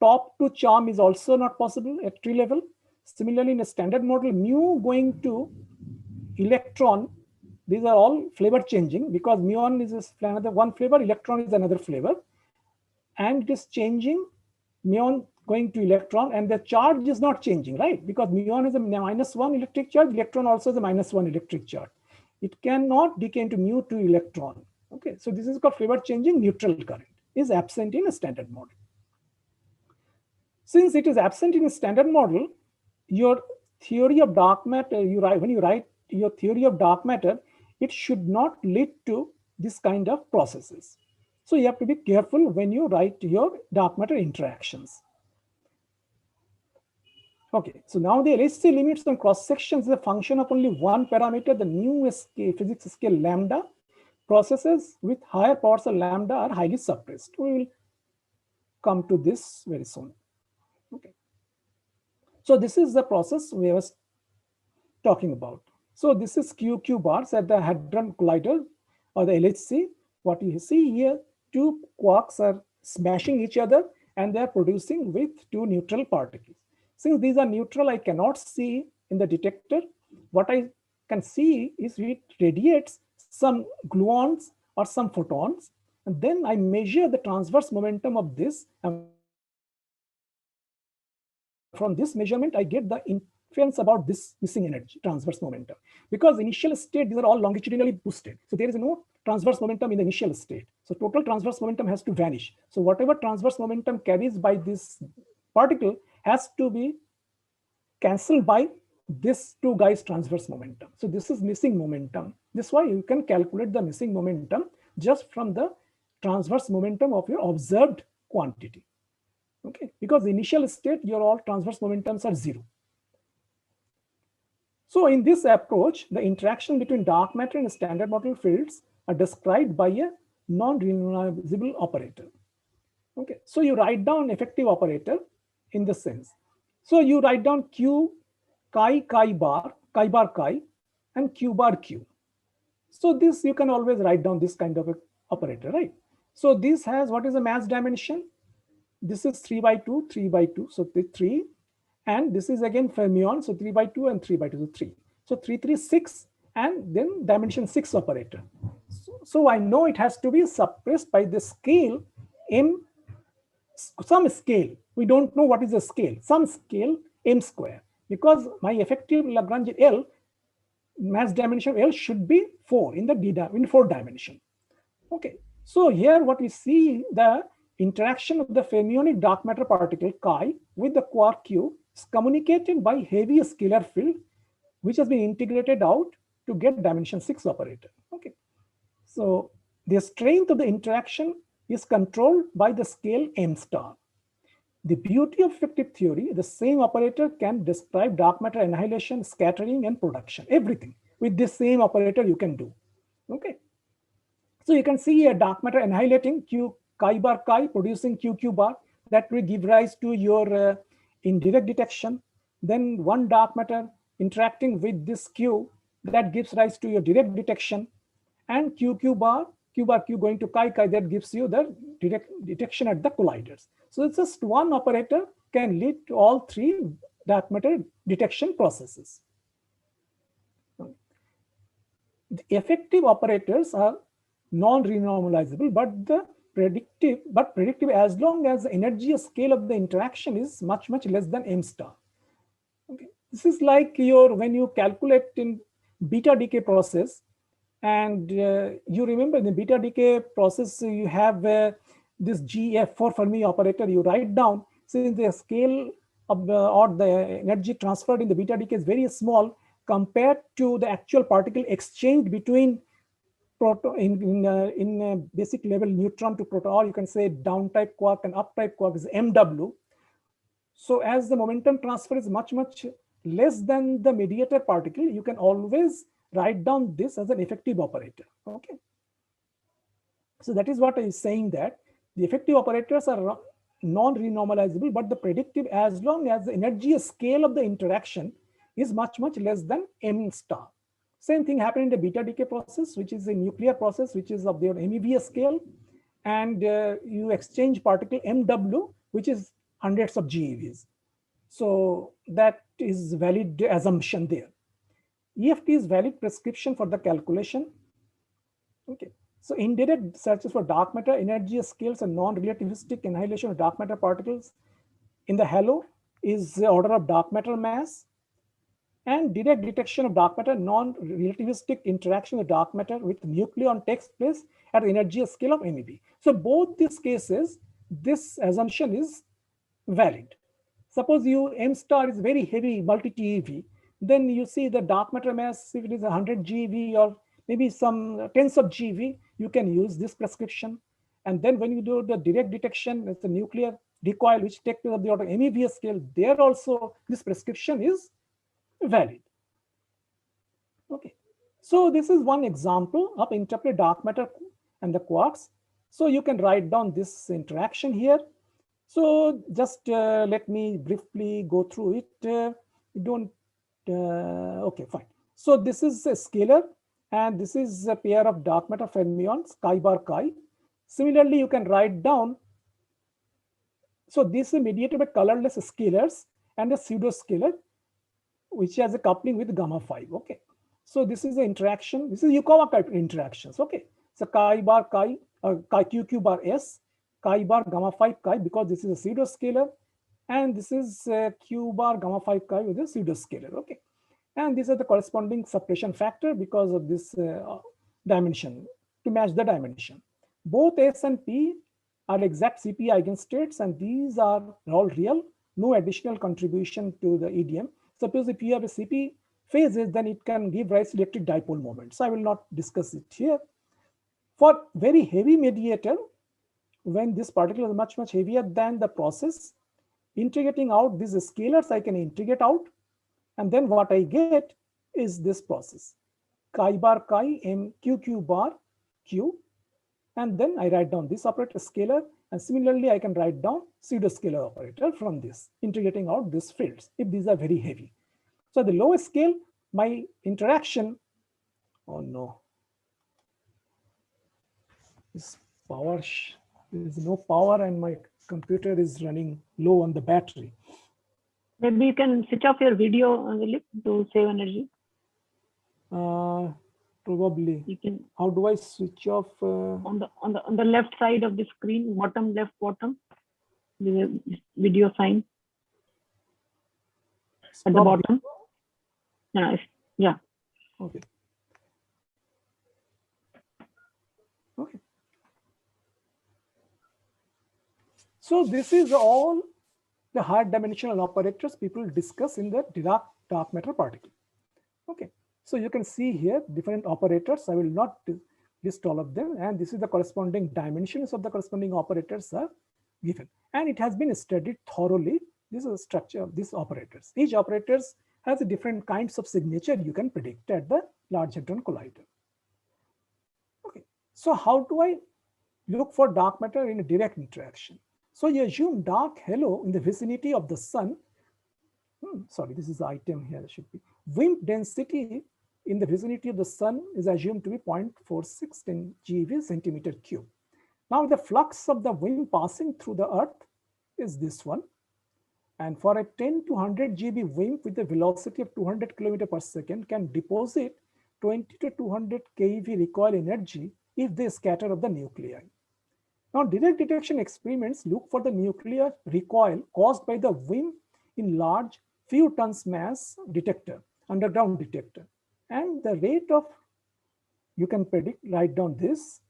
Top to charm is also not possible at tree level. Similarly, in a standard model, mu going to electron, these are all flavor changing because muon is another one flavor, electron is another flavor. And it is changing muon going to electron, and the charge is not changing, right? Because muon is a -1 electric charge, electron also is a -1 electric charge. It cannot decay into mu to electron. Okay, so this is called flavor changing neutral current, is absent in a standard model. Since it is absent in a standard model, your theory of dark matter, when you write your theory of dark matter, it should not lead to this kind of processes. So you have to be careful when you write your dark matter interactions. Okay, so now the LHC limits on cross sections is a function of only one parameter, the new physics scale lambda. Processes with higher powers of lambda are highly suppressed. We will come to this very soon. Okay. So this is the process we was talking about. So this is QQ bars at the Hadron Collider or the LHC. What you see here, two quarks are smashing each other and they are producing with two neutral particles. Since these are neutral, I cannot see in the detector. What I can see is it radiates some gluons or some photons, and then I measure the transverse momentum of this, and from this measurement I get the inference about this missing energy, transverse momentum. Because initial state, these are all longitudinally boosted, so there is no transverse momentum in the initial state. So total transverse momentum has to vanish. So whatever transverse momentum carries by this particle has to be cancelled by this two guys transverse momentum. So this is missing momentum. This is why you can calculate the missing momentum just from the transverse momentum of your observed quantity. Okay, because the initial state, your all transverse momentums are 0. So in this approach, the interaction between dark matter and standard model fields are described by a non-renormalizable operator. Okay, so you write down effective operator in the sense. So you write down Q chi bar, and Q bar Q. So this you can always write down this kind of a operator, right? So this has what is the mass dimension? This is 3 by 2, 3 by 2, so 3. And this is again fermion, so 3 by 2 and 3 by 2, so 3. So 3, 3, 6, and then dimension 6 operator. So I know it has to be suppressed by the scale m, some scale. We don't know what is the scale, some scale m square, because my effective Lagrange L, mass dimension L should be 4 in the in 4 dimension. Okay, so here what we see, the interaction of the fermionic dark matter particle chi with the quark Q is communicated by heavy scalar field, which has been integrated out to get dimension 6 operator. Okay, so the strength of the interaction is controlled by the scale m star. The beauty of effective theory, the same operator can describe dark matter annihilation, scattering, and production. Everything with this same operator you can do. Okay. So you can see a dark matter annihilating Q chi bar chi, producing QQ bar, that will give rise to your indirect detection. Then one dark matter interacting with this Q, that gives rise to your direct detection. And QQ bar, Q bar Q going to chi chi, that gives you the direct detection at the colliders. So it's just one operator can lead to all 3 dark matter detection processes. The effective operators are non-renormalizable, but predictive as long as the energy scale of the interaction is much less than m star. Okay. This is like when you calculate in beta decay process, and you remember in the beta decay process you have this GF4 Fermi operator you write down, since the scale of or the energy transferred in the beta decay is very small compared to the actual particle exchange between in basic level neutron to proton, or you can say down type quark and up type quark is MW. So as the momentum transfer is much less than the mediator particle, you can always write down this as an effective operator. Okay. So that is what I is saying, that the effective operators are non-renormalizable, but the predictive as long as the energy scale of the interaction is much less than m star. Same thing happened in the beta decay process, which is a nuclear process, which is of their MEV scale, and you exchange particle MW, which is hundreds of GeVs. So that is valid assumption there. EFT is valid prescription for the calculation. Okay. So indirect searches for dark matter energy scales and non-relativistic annihilation of dark matter particles in the halo is the order of dark matter mass. And direct detection of dark matter, non-relativistic interaction of dark matter with nucleon takes place at the energy scale of MEV. So both these cases, this assumption is valid. Suppose M star is very heavy multi-TeV, then you see the dark matter mass, if it is 100 GeV or maybe some tens of GeV, you can use this prescription. And then when you do the direct detection, it's a nuclear recoil, which takes place of the order of MeV scale, there also this prescription is valid. Okay, so this is one example of interplay dark matter and the quarks. So you can write down this interaction here. So just let me briefly go through it. Okay, fine. So this is a scalar, and this is a pair of dark matter fermions, chi bar chi. Similarly, you can write down. So this is mediated by colorless scalars and a pseudo scalar, which has a coupling with gamma 5. Okay. So this is the interaction. This is Yukawa type interactions. Okay. So chi bar chi, chi q bar s, chi bar gamma 5 chi, because this is a pseudo scalar, and this is q bar gamma 5 chi with a pseudo scalar. Okay. And these are the corresponding suppression factor because of this dimension to match the dimension. Both S and P are exact CP eigenstates, and these are all real, no additional contribution to the EDM. Suppose if you have a CP phases, then it can give rise to electric dipole moment. So I will not discuss it here. For very heavy mediator, when this particle is much, much heavier than the process, integrating out these scalars, I can integrate out. And then what I get is this process, chi bar chi m q bar q. And then I write down this operator scalar. And similarly, I can write down pseudo scalar operator from this, integrating out these fields if these are very heavy. So at the lowest scale, my interaction, oh no, this power, there is no power and my computer is running low on the battery. Maybe you can switch off your video, Dilip, to save energy. Probably. You can. How do I switch off? On the left side of the screen, bottom left bottom, the video sign at the bottom. Yeah. Okay. Okay. So this is all the hard dimensional operators people discuss in the Dirac dark matter particle. Okay. So you can see here different operators. I will not list all of them. And this is the corresponding dimensions of the corresponding operators are given. And it has been studied thoroughly. This is the structure of these operators. Each operators has a different kinds of signature you can predict at the Large Hadron Collider. Okay. So how do I look for dark matter in a direct interaction? So you assume dark halo in the vicinity of the sun. Sorry, this is the item here. It should be WIMP density in the vicinity of the sun is assumed to be 0.46 GeV centimeter cube. Now the flux of the WIMP passing through the earth is this one. And for a 10 to 100 GeV WIMP with a velocity of 200 km per second can deposit 20 to 200 keV recoil energy if they scatter of the nuclei. Now direct detection experiments look for the nuclear recoil caused by the WIMP in large few tons mass detector, underground detector. And the rate of, you can predict, write down this,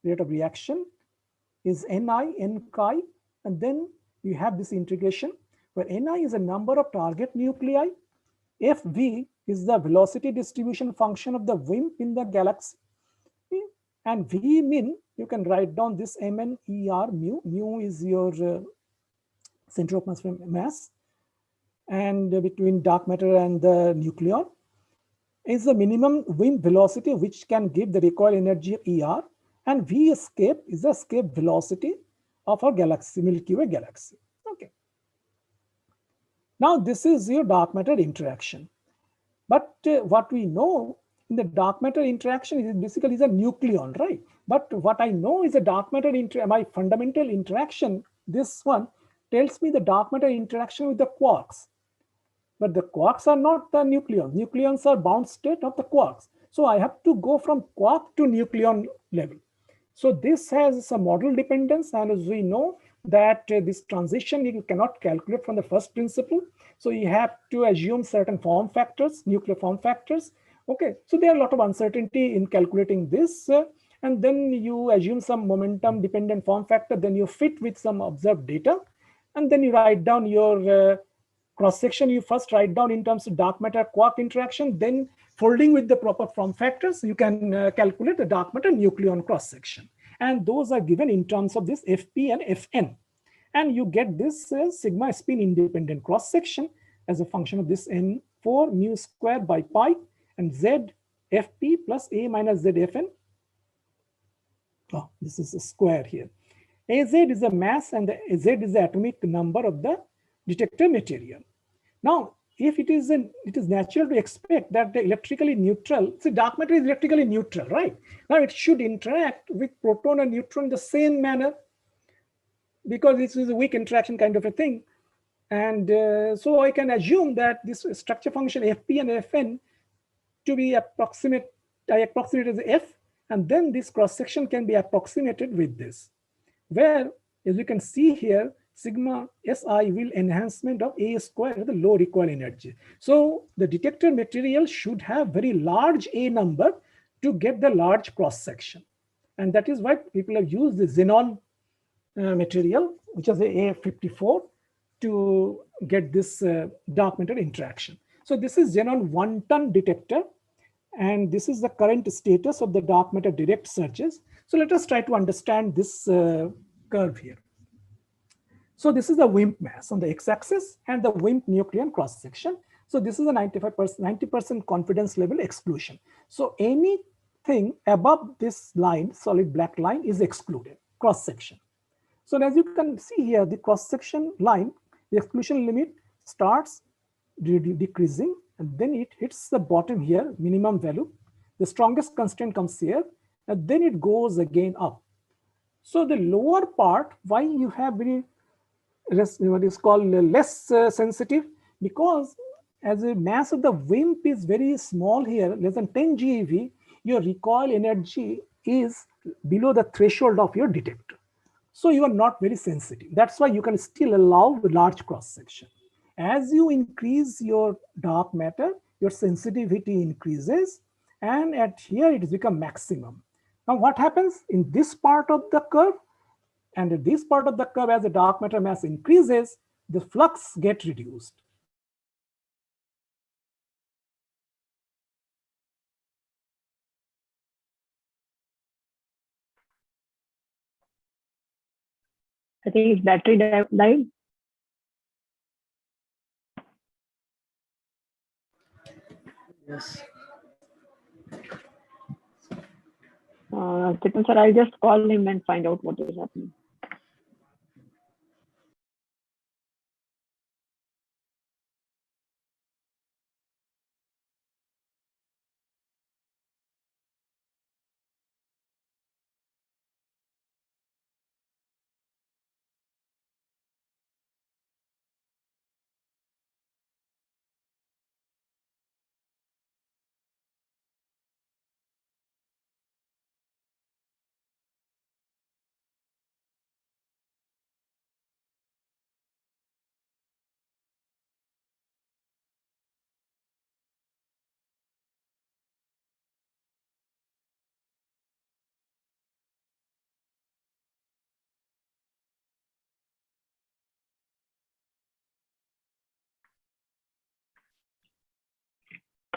rate of reaction is Ni, N chi, and then you have this integration where Ni is a number of target nuclei, Fv is the velocity distribution function of the WIMP in the galaxy, and V min, you can write down this Mn Er mu, mu is your center of mass, and between dark matter and the nucleon is the minimum WIMP velocity which can give the recoil energy Er, and V escape is the escape velocity of our galaxy, Milky Way galaxy. Okay. Now this is your dark matter interaction. But what we know in the dark matter interaction is basically is a nucleon, right? But what I know is a dark matter my fundamental interaction, this one tells me the dark matter interaction with the quarks. But the quarks are not the nucleons. Nucleons are bound state of the quarks. So I have to go from quark to nucleon level. So this has some model dependence. And as we know that this transition you cannot calculate from the first principle. So you have to assume certain form factors, nuclear form factors. Okay, so there are a lot of uncertainty in calculating this. And then you assume some momentum dependent form factor. Then you fit with some observed data. And then you write down your cross section. You first write down in terms of dark matter quark interaction, then folding with the proper form factors, you can calculate the dark matter nucleon cross section. And those are given in terms of this Fp and Fn. And you get this sigma spin independent cross section as a function of this n4 mu square by pi and z Fp plus A minus Z Fn. Oh, this is a square here. Az is the mass and the Z is the atomic number of the detector material. Now, if it is natural to expect that the electrically neutral, see, dark matter is electrically neutral, right? Now it should interact with proton and neutron in the same manner, because this is a weak interaction kind of a thing. And so I can assume that this structure function Fp and Fn to be I approximate as F, and then this cross section can be approximated with this, where, as you can see here, sigma Si will enhancement of A square, the low recoil energy. So the detector material should have very large A number to get the large cross section. And that is why people have used the xenon material, which is a A54, to get this dark matter interaction. So this is xenon 1-ton detector, and this is the current status of the dark matter direct searches. So let us try to understand this curve here. So this is the WIMP mass on the x-axis and the WIMP nucleon cross section. So this is a 90% confidence level exclusion. So anything above this line, solid black line, is excluded, cross section. So as you can see here, the cross section line, the exclusion limit starts decreasing, and then it hits the bottom here, minimum value. The strongest constraint comes here, and then it goes again up. So the lower part, why you have very what is called less sensitive, because as the mass of the WIMP is very small here, less than 10 GeV, your recoil energy is below the threshold of your detector. So you are not very sensitive. That's why you can still allow large cross section. As you increase your dark matter, your sensitivity increases, and at here it has become maximum. Now what happens in this part of the curve? And in this part of the curve, as the dark matter mass increases, the flux gets reduced. I think his battery died. Yes. Chetan sir, I'll just call him and find out what is happening.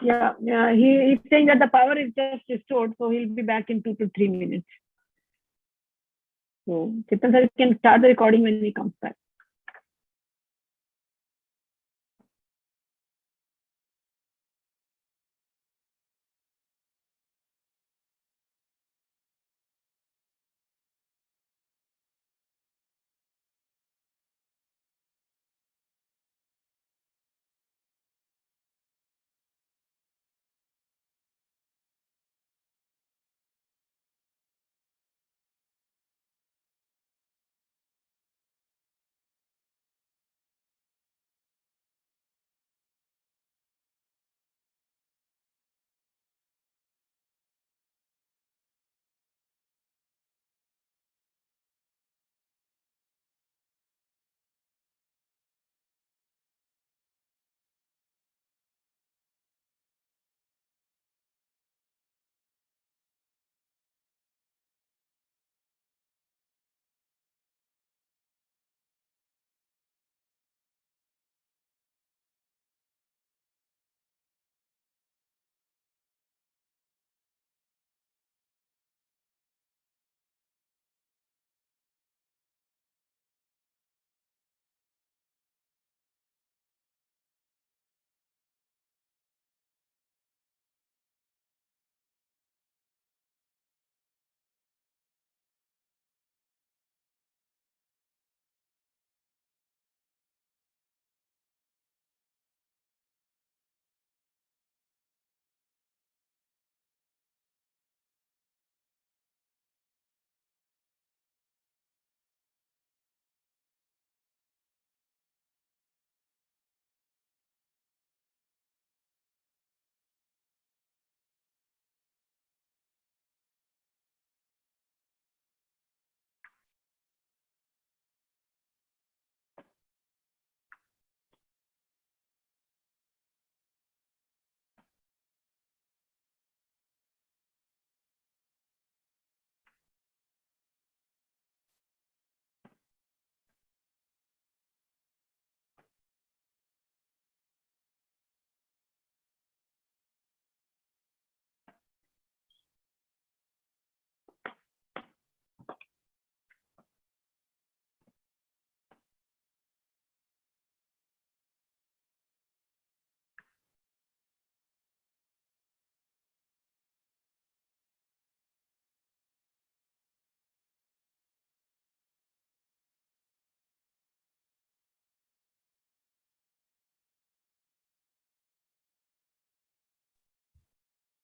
Yeah, he's saying that the power is just restored, so he'll be back in 2 to 3 minutes. So Chetan sir can start the recording when he comes back.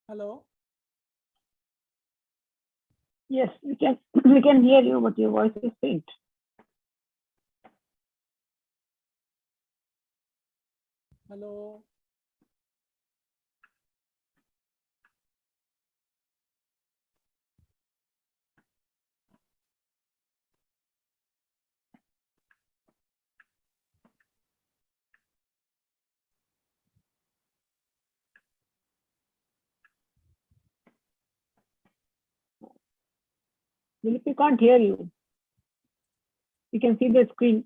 Hello. Yes, we can hear you, but your voice is faint. Hello. Dilip, we can't hear you. You can see the screen.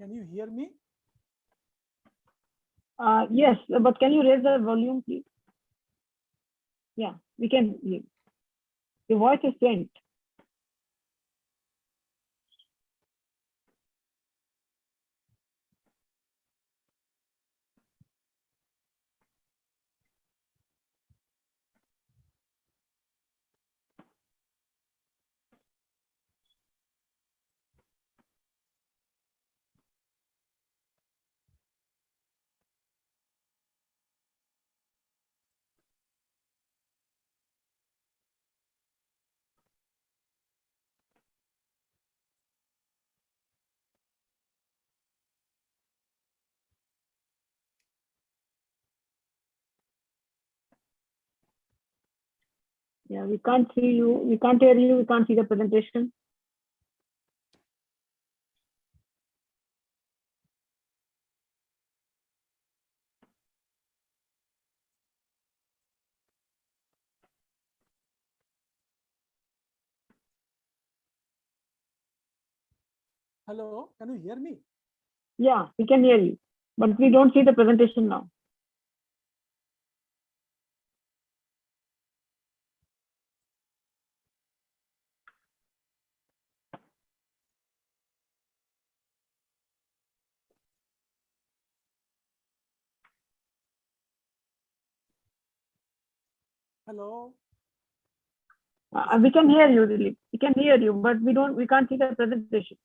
Can you hear me? Yes, but can you raise the volume, please? Yeah, we can hear. Your voice is faint. Yeah, we can't see you. We can't hear you. We can't see the presentation. Hello. Can you hear me? Yeah, we can hear you, but we don't see the presentation now. Hello. We can hear you, Dilip. We can hear you, but we can't see the presentation.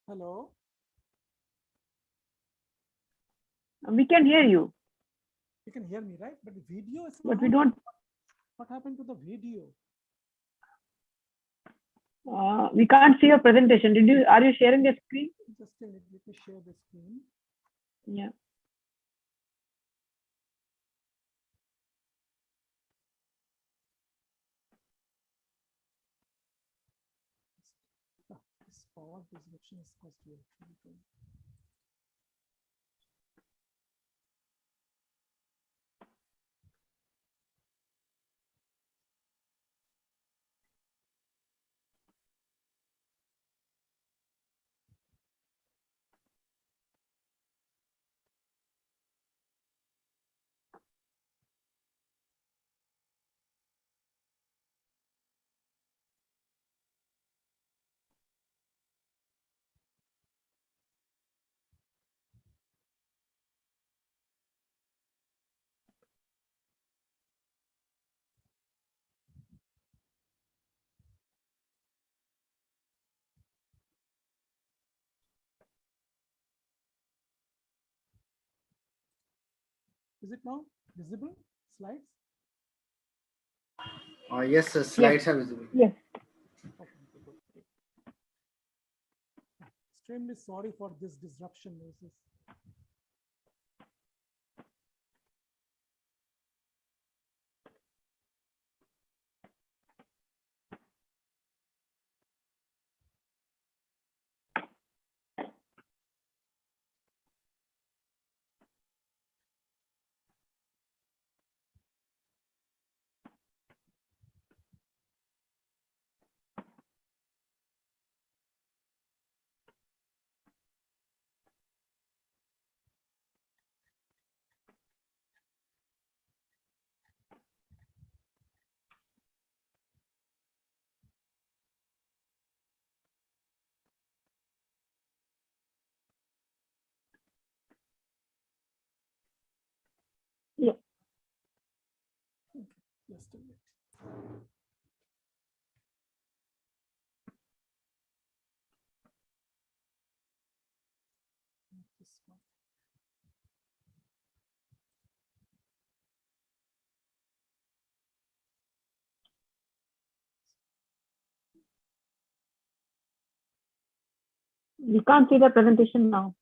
Hello. We can hear you, You can hear me, right? But the video is but we not. don't. What happened to the video? We can't see your presentation. Are you sharing the screen? Just a minute. Let me share the screen. Yeah. This power preservation is costly. Is it now visible? Slides? Yes, sir. Slides are visible. Yes. Okay, good. Extremely sorry for this disruption. Just a minute. This one. We can't see the presentation now.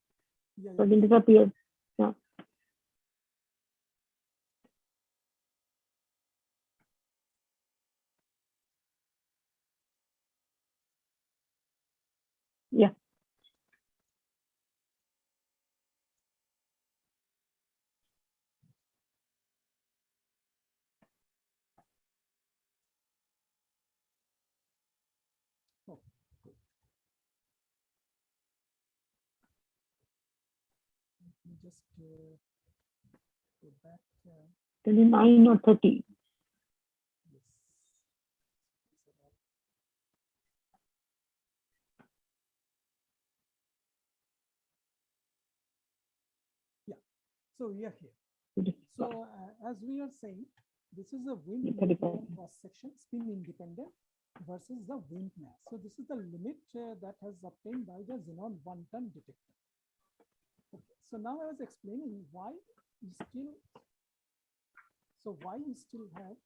Yeah, So it disappeared. Yeah. Yeah. Oh, good. Let me just go back. 29 or 30. Yes. Yeah. So we are here. So as we are saying, this is a wind cross section, spin independent versus the wind mass. So this is the limit that has obtained by the xenon one-ton detector. Okay. So now I was explaining why you still. So why you still have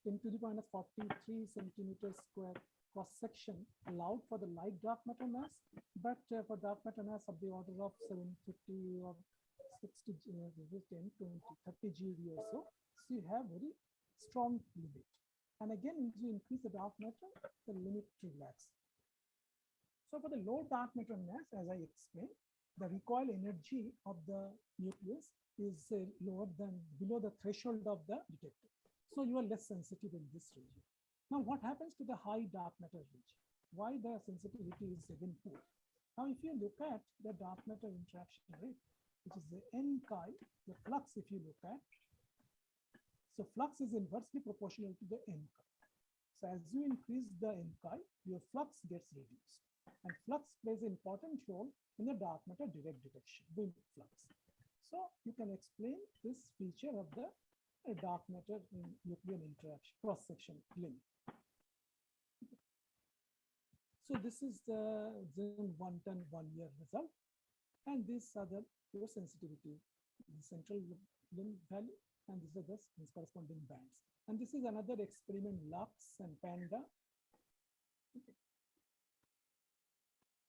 10 to the minus 43 centimeters square cross section allowed for the light dark matter mass, but for dark matter mass of the order of 750 or 60, 10, 20, 30 GeV or so. So you have very strong limit. And again, as you increase the dark matter, the limit relaxes. So for the low dark matter mass, as I explained, the recoil energy of the nucleus is lower than below the threshold of the detector. So you are less sensitive in this region. Now, what happens to the high dark matter region? Why the sensitivity is even poor? Now, if you look at the dark matter interaction rate, which is the n chi, the flux, if you look at, so flux is inversely proportional to the n chi. So as you increase the n chi, your flux gets reduced. And flux plays an important role in the dark matter direct detection, wind flux. So you can explain this feature of the dark matter in nuclear interaction cross-section limit. So this is the xenon one-ton 1 year result. And these are the pure sensitivity, the central limit value, and these are the corresponding bands. And this is another experiment, Lux and Panda. Okay.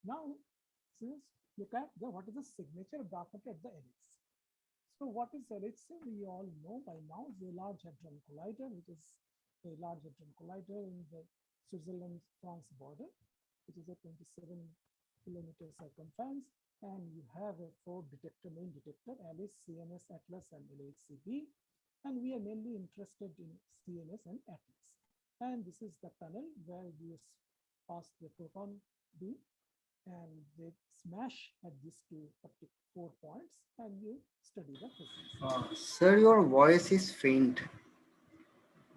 Now, look at what is the signature of dark matter at the LHC. So what is LHC? We all know by now the Large Hadron Collider, which is a Large Hadron Collider in the Switzerland-France border, which is a 27-kilometer circumference. And you have a 4 detector, main detector, ALICE, CNS, ATLAS, and LHCb. And we are mainly interested in CNS and ATLAS. And this is the tunnel where you pass the proton beam and they smash at these 4 points and you study the physics. Sir, your voice is faint.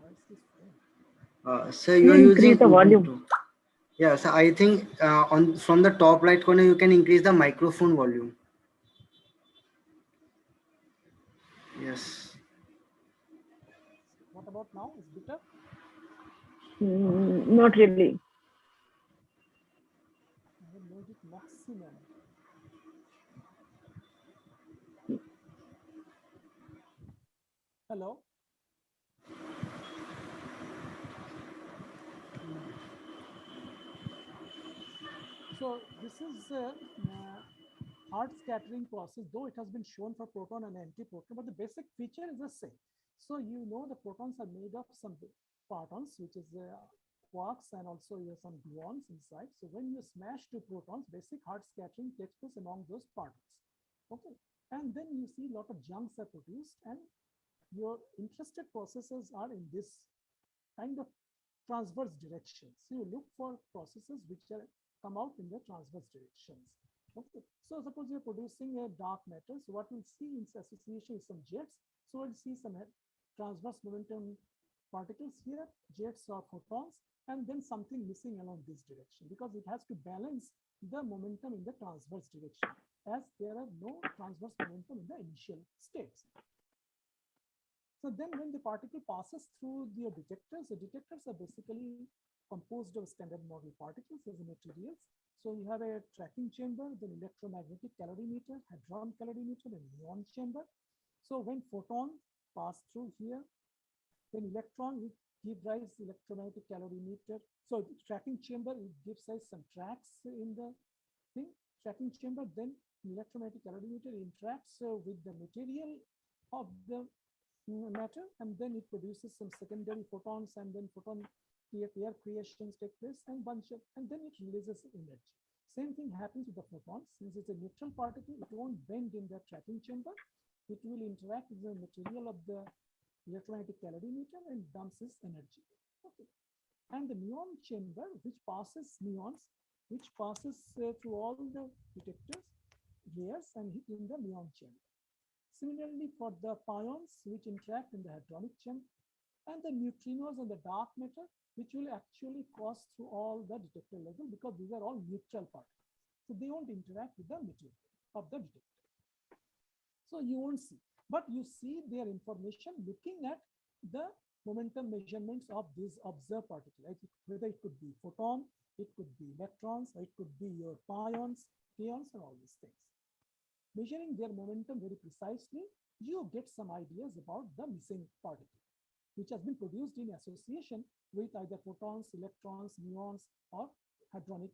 Voice is faint. Sir, you are using the volume. Yeah, so I think from the top right corner, you can increase the microphone volume. Yes. What about now? Is it better? Not really. I have made it maximum. Hello? So this is hard scattering process, though it has been shown for proton and antiproton, but the basic feature is the same. So you know the protons are made of some partons, which is quarks, and also you have some gluons inside. So when you smash 2 protons, basic hard scattering takes place among those partons. Okay, and then you see a lot of junks are produced, and your interested processes are in this kind of transverse direction. So you look for processes which are come out in the transverse directions. Okay, so suppose you're producing a dark matter. So what we'll see in association is some jets. So we'll see some transverse momentum particles here, jets or photons, and then something missing along this direction because it has to balance the momentum in the transverse direction as there are no transverse momentum in the initial states. So then when the particle passes through the detectors are basically composed of standard model particles as materials. So you have a tracking chamber, then electromagnetic calorimeter, hadron calorimeter, and muon chamber. So when photons pass through here, then electron will give rise to electromagnetic calorimeter. So the tracking chamber, it gives us some tracks in the thing, tracking chamber, then electromagnetic calorimeter interacts with the material of the matter, and then it produces some secondary photons, and then photon pair creations take place, and then it releases energy. Same thing happens with the photons. Since it's a neutral particle, it won't bend in the tracking chamber. It will interact with the material of the electromagnetic calorimeter and dumps its energy. Okay. And the muon chamber, which passes muons, which passes through all the detectors layers and hit in the muon chamber. Similarly, for the pions, which interact in the hadronic chamber, and the neutrinos and the dark matter, which will actually pass through all the detector level, because these are all neutral particles. So they won't interact with the material of the detector. So you won't see, but you see their information looking at the momentum measurements of these observed particles, like whether it could be photon, it could be electrons, or it could be your pions, kaons, and all these things. Measuring their momentum very precisely, you get some ideas about the missing particle, which has been produced in association with either photons, electrons, muons, or hadronic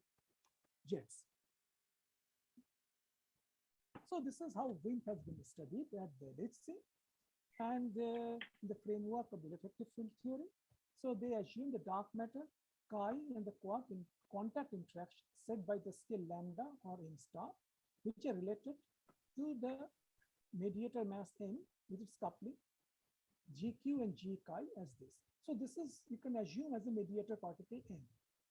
jets. So this is how WIMP has been studied at the LHC and the framework of the effective field theory. So they assume the dark matter, chi, and the quark in contact interaction set by the scale lambda or m star, which are related to the mediator mass m with its coupling GQ and G chi as this. So this is, you can assume as a mediator particle m.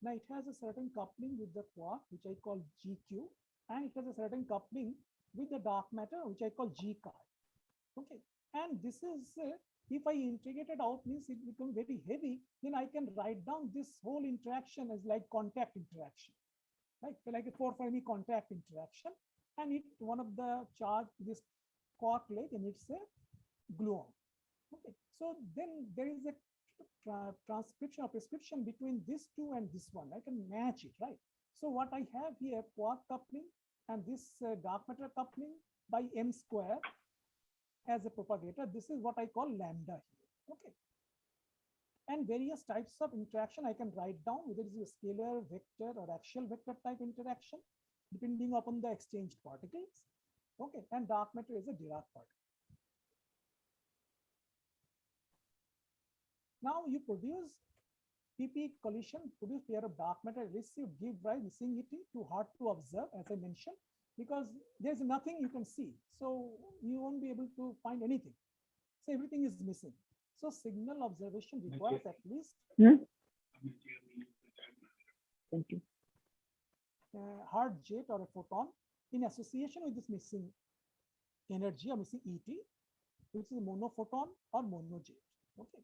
Now it has a certain coupling with the quark, which I call GQ, and it has a certain coupling with the dark matter, which I call G chi. Okay, and this is if I integrate it out, means it becomes very heavy, then I can write down this whole interaction as like contact interaction, right? Like a 4 Fermi contact interaction, and it one of the charge, this quark leg, and it's a gluon. Okay, so then there is a transcription or prescription between this two and this one. I can match it, right? So what I have here, quark coupling and this dark matter coupling by m square as a propagator. This is what I call lambda here. Okay. And various types of interaction I can write down, whether it is a scalar, vector, or axial vector type interaction, depending upon the exchanged particles. Okay, and dark matter is a Dirac particle. Now you produce PP collision, produce pair of dark matter, receive, give rise missingity to hard to observe, as I mentioned, because there's nothing you can see. So you won't be able to find anything. So everything is missing. So signal observation requires at least hard jet or a photon in association with this missing energy or missing ET, which is monophoton or monojet. Okay.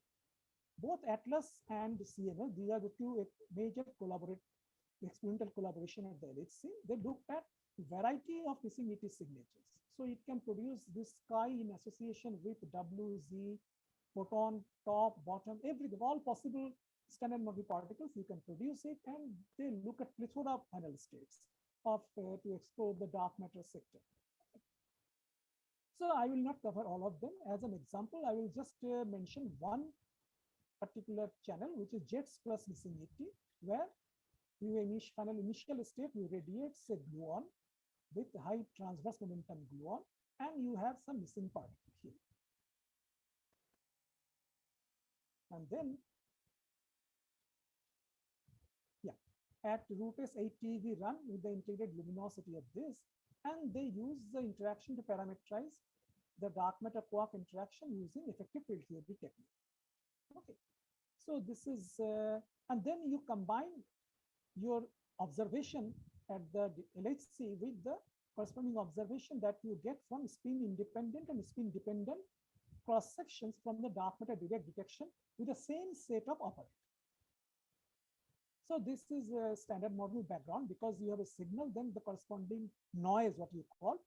Both ATLAS and CML, these are the two major experimental collaboration at the LHC. They looked at variety of missing ET signatures. So it can produce this chi in association with W, Z, photon, top, bottom, everything, all possible standard model particles. You can produce it, and they look at plethora of final states of to explore the dark matter sector. So I will not cover all of them. As an example, I will just mention one particular channel, which is jets plus missing ET, where you initial state, you radiate a gluon with high transverse momentum gluon, and you have some missing particle here. And then, yeah, at root S80 we run with the integrated luminosity of this, and they use the interaction to parameterize the dark matter quark interaction using effective field theory technique. Okay, so this is, and then you combine your observation at the LHC with the corresponding observation that you get from spin independent and spin dependent cross sections from the dark matter direct detection with the same set of operators. So this is a standard model background, because you have a signal, then the corresponding noise, what you call,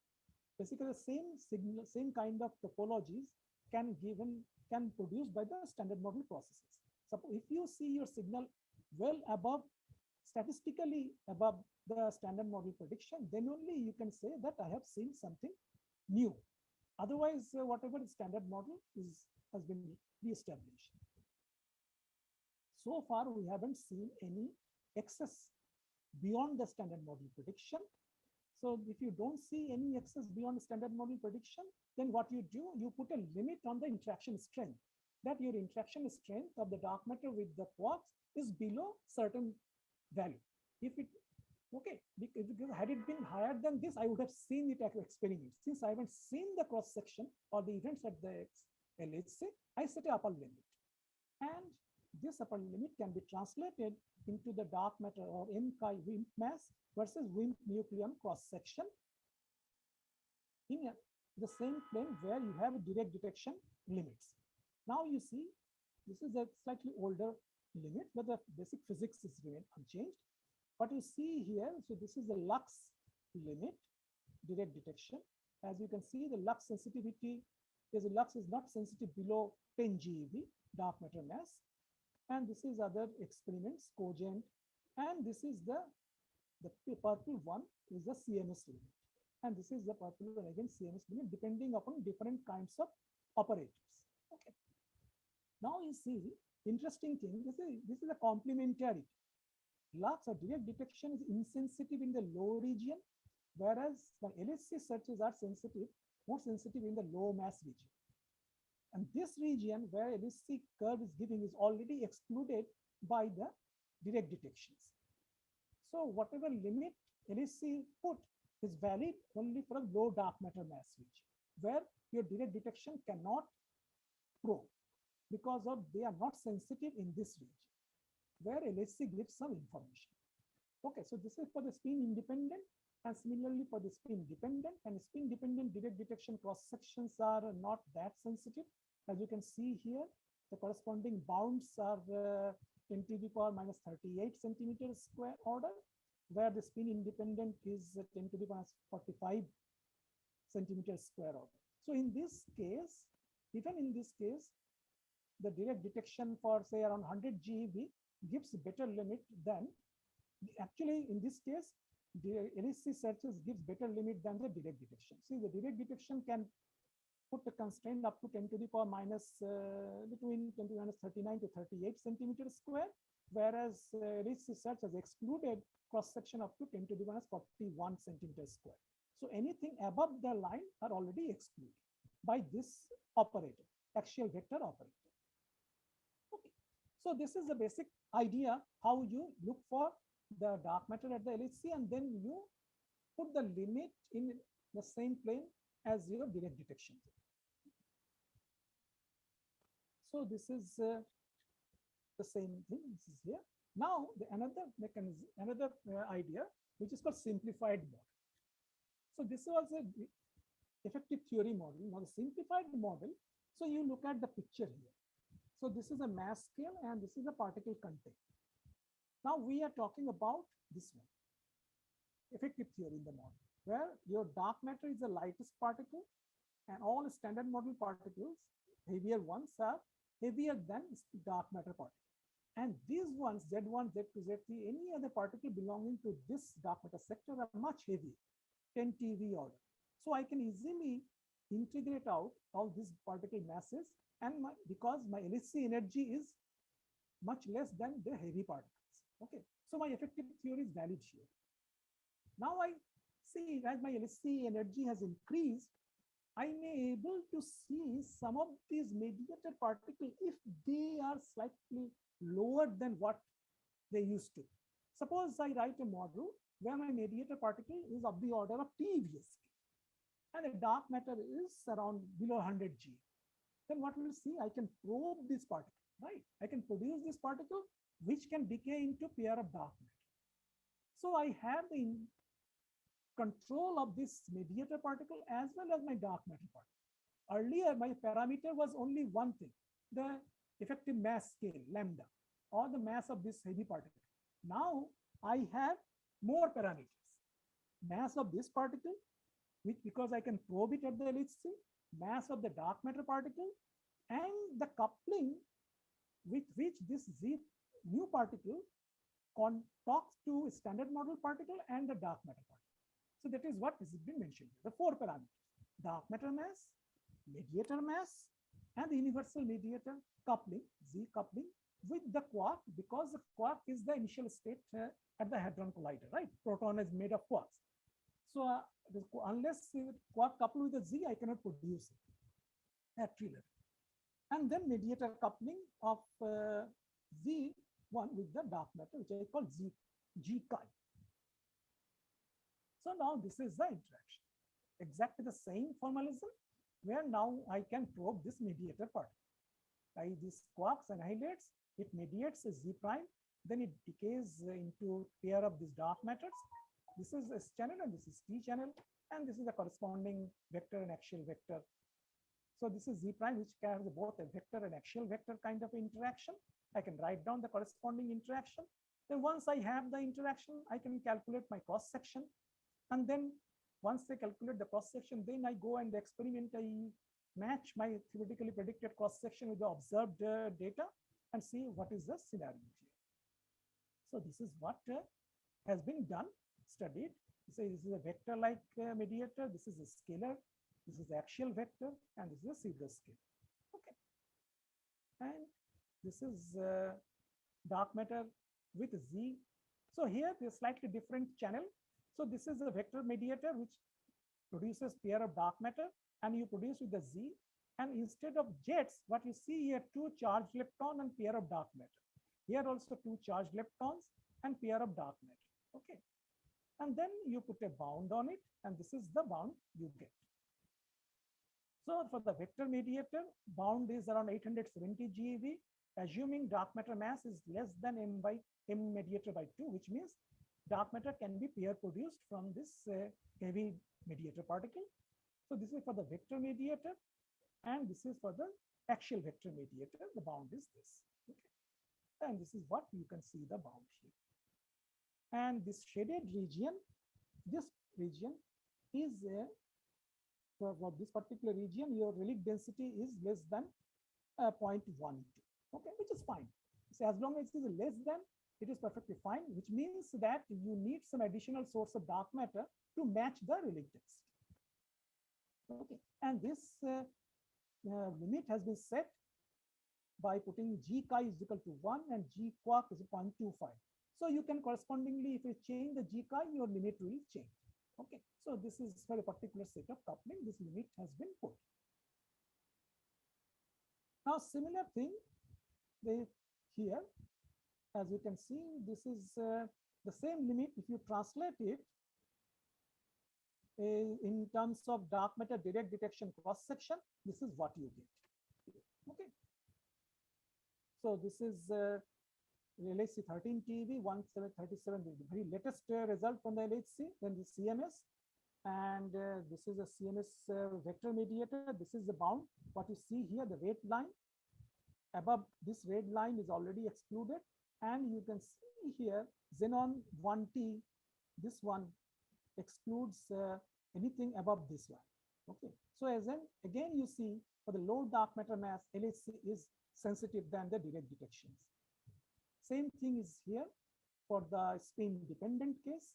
basically the same signal, same kind of topologies can given can produce by the standard model processes. Suppose if you see your signal well above, statistically above the standard model prediction, then only you can say that I have seen something new. Otherwise, whatever the standard model has been re-established. So far, we haven't seen any excess beyond the standard model prediction. So if you don't see any excess beyond the standard model prediction, then what you do, you put a limit on the interaction strength, that your interaction strength of the dark matter with the quarks is below certain value. If it, okay, because had it been higher than this, I would have seen it at experiment. Since I haven't seen the cross section or the events at the LHC, I set a upper limit. And this upper limit can be translated into the dark matter or M-chi WIMP mass versus WIMP nucleon cross section in the same plane where you have direct detection limits. Now you see, this is a slightly older limit, but the basic physics is remain unchanged. What you see here, so this is the lux limit, direct detection. As you can see, the lux sensitivity is lux is not sensitive below 10 GeV dark matter mass. And this is other experiments, cogent, and this is the purple one is the CMS limit. And this is the purple one again CMS limit, depending upon different kinds of operators. Okay. Now you see, interesting thing, this is a complementarity. Lux or direct detection is insensitive in the low region, whereas the LHC searches are sensitive, more sensitive in the low mass region. And this region where LHC curve is giving is already excluded by the direct detections. So whatever limit LHC put is valid only for a low dark matter mass region, where your direct detection cannot probe because of they are not sensitive in this region, where LHC gives some information. Okay, so this is for the spin independent, and similarly for the spin dependent, and spin dependent direct detection cross sections are not that sensitive. As you can see here, the corresponding bounds are 10 to the power minus 38 centimeters square order, where the spin independent is 10 to the minus 45 centimeters square order. So in this case, even in this case, the direct detection for say around 100 GeV gives better limit than, actually in this case, the LHC searches gives better limit than the direct detection. See, the direct detection can put the constraint up to 10 to the power minus between 10 to the minus 39 to 38 centimeters square, whereas LHC search has excluded cross section up to 10 to the minus 41 centimeters square. So anything above the line are already excluded by this operator, axial vector operator. Okay. So this is the basic idea how you look for the dark matter at the LHC, and then you put the limit in the same plane as your direct detection. So this is the same thing. This is here. Now another mechanism, another idea, which is called simplified model. So this was a effective theory model. Now the simplified model. So you look at the picture here. So this is a mass scale and this is a particle content. Now we are talking about this one, effective theory in the model, where your dark matter is the lightest particle and all standard model particles, heavier ones, are heavier than dark matter particle. And these ones, Z1, Z2, Z3, any other particle belonging to this dark matter sector are much heavier, 10 TeV order. So I can easily integrate out all these particle masses, and because my LHC energy is much less than the heavy particles. Okay, so my effective theory is valid here. Now I see as my LHC energy has increased, I may able to see some of these mediator particles if they are slightly lower than what they used to. Suppose I write a model where my mediator particle is of the order of TeVs, and the dark matter is around below 100 G. Then what we'll see, I can probe this particle, right? I can produce this particle which can decay into pair of dark matter. So I have the control of this mediator particle as well as my dark matter particle. Earlier, my parameter was only one thing, the effective mass scale, lambda, or the mass of this heavy particle. Now I have more parameters. Mass of this particle, which because I can probe it at the LHC, mass of the dark matter particle, and the coupling with which this Z new particle talks to standard model particle and the dark matter particle. So that is what has been mentioned here, the 4 parameters: dark matter mass, mediator mass, and the universal mediator coupling, Z coupling, with the quark, because the quark is the initial state at the hadron collider, right? Proton is made of quarks. So unless quark couple with a Z, I cannot produce it at tree level. And then mediator coupling of Z1 with the dark matter, which I call G chi. So now this is the interaction. Exactly the same formalism, where now I can probe this mediator part. By these quarks annihilates, it mediates a Z prime, then it decays into pair of these dark matters. This is S channel and this is T channel, and this is the corresponding vector and axial vector. So this is Z prime, which carries both a vector and axial vector kind of interaction. I can write down the corresponding interaction. Then once I have the interaction, I can calculate my cross section. And then once I calculate the cross section, then I go and the experiment, I match my theoretically predicted cross section with the observed data and see what is the scenario here. So this is what has been done, studied. So this is a vector-like mediator. This is a scalar. This is the axial vector, and this is a Seeger scale. Okay. And this is dark matter with Z. So here there's slightly different channel. So this is a vector mediator which produces pair of dark matter, and you produce with the Z. And instead of jets, what you see here, 2 charged lepton and pair of dark matter. Here also 2 charged leptons and pair of dark matter. Okay. And then you put a bound on it, and this is the bound you get. So for the vector mediator, bound is around 870 GeV, assuming dark matter mass is less than M mediator by 2, which means dark matter can be pair produced from this heavy mediator particle. So this is for the vector mediator, and this is for the axial vector mediator. The bound is this. Okay. And this is what you can see the bound here. And this shaded region, this region is for this particular region, your relic density is less than 0.12. Okay, which is fine. So as long as it is less than, it is perfectly fine, which means that you need some additional source of dark matter to match the relic density. Okay, and this limit has been set by putting G chi is equal to 1 and G quark is 0.25. So you can correspondingly, if you change the G chi, your limit will change. Okay, so this is for a particular set of coupling, this limit has been put. Now similar thing here, as you can see, this is the same limit. If you translate it in terms of dark matter direct detection cross section, this is what you get. Okay, so this is LHC 13 TeV 1737, the very latest result from the LHC, then the CMS. And this is a CMS vector mediator. This is the bound. What you see here, the red line above this red line is already excluded. And you can see here, xenon 1T, this one excludes anything above this line. Okay, so as in, again, you see for the low dark matter mass, LHC is sensitive than the direct detections. Same thing is here for the spin dependent case.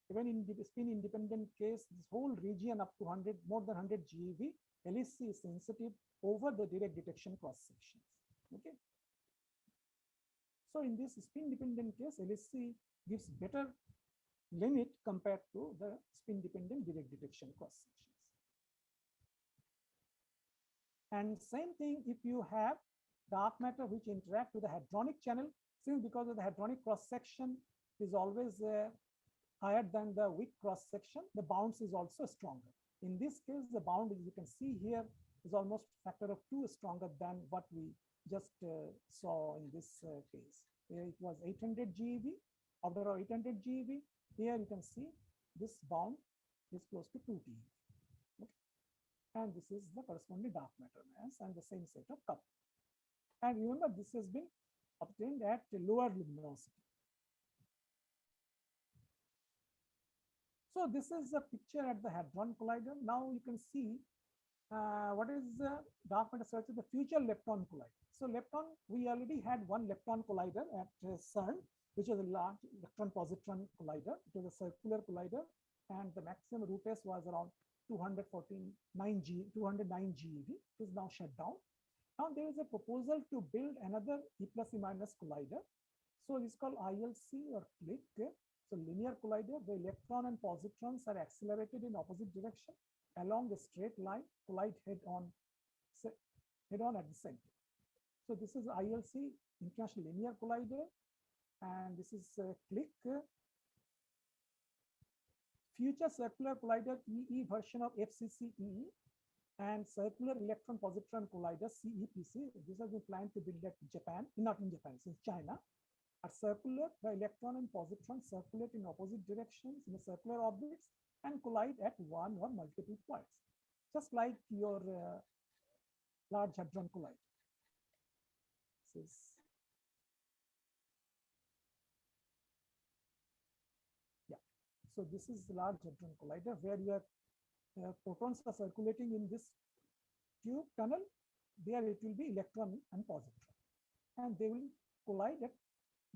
Even in the spin independent case, this whole region up to 100, more than 100 GeV, LHC is sensitive over the direct detection cross sections. Okay. So in this spin dependent case, LHC gives better limit compared to the spin dependent direct detection cross sections. And same thing if you have dark matter which interact with the hadronic channel, since because of the hadronic cross section is always higher than the weak cross section, the bounce is also stronger. In this case, the bound, as you can see here, is almost factor of 2 stronger than what we just saw in this case. Here it was 800 GeV. After 800 GeV, here you can see this bound is close to 2 TeV. Okay. And this is the corresponding dark matter mass and the same set of couple. And remember, this has been obtained at lower luminosity. So this is a picture at the Hadron Collider. Now you can see what is dark matter search is the future lepton collider. So lepton, we already had one lepton collider at CERN, which was a large electron-positron collider. It was a circular collider, and the maximum root test was around 209 GeV. It is now shut down. Now there is a proposal to build another E plus E minus collider. So it's called ILC or CLIC. So linear collider, the electron and positrons are accelerated in opposite direction along a straight line, collide head on at the center. So this is ILC, International Linear Collider, and this is CLIC, Future Circular Collider EE version of FCCE, and Circular Electron Positron Collider CEPC. This has been planned to build at Japan, not in Japan, it's in China. Are circular, the electron and positron circulate in opposite directions in a circular orbits and collide at one or multiple points, just like your Large Hadron Collider. So this is the Large Hadron Collider, where your protons are circulating in this tube tunnel. There it will be electron and positron, and they will collide at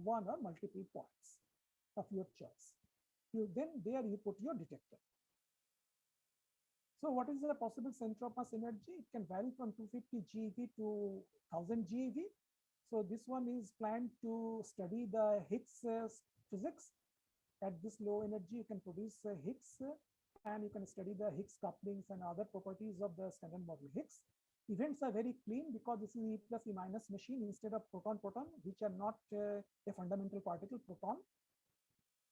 one or multiple points of your choice. Then there you put your detector. So what is the possible center of mass energy? It can vary from 250 GeV to 1000 GeV. So this one is planned to study the Higgs physics. At this low energy, you can produce Higgs, and you can study the Higgs couplings and other properties of the standard model Higgs. Events are very clean because this is E plus E minus machine instead of proton-proton, which are not a fundamental particle, proton.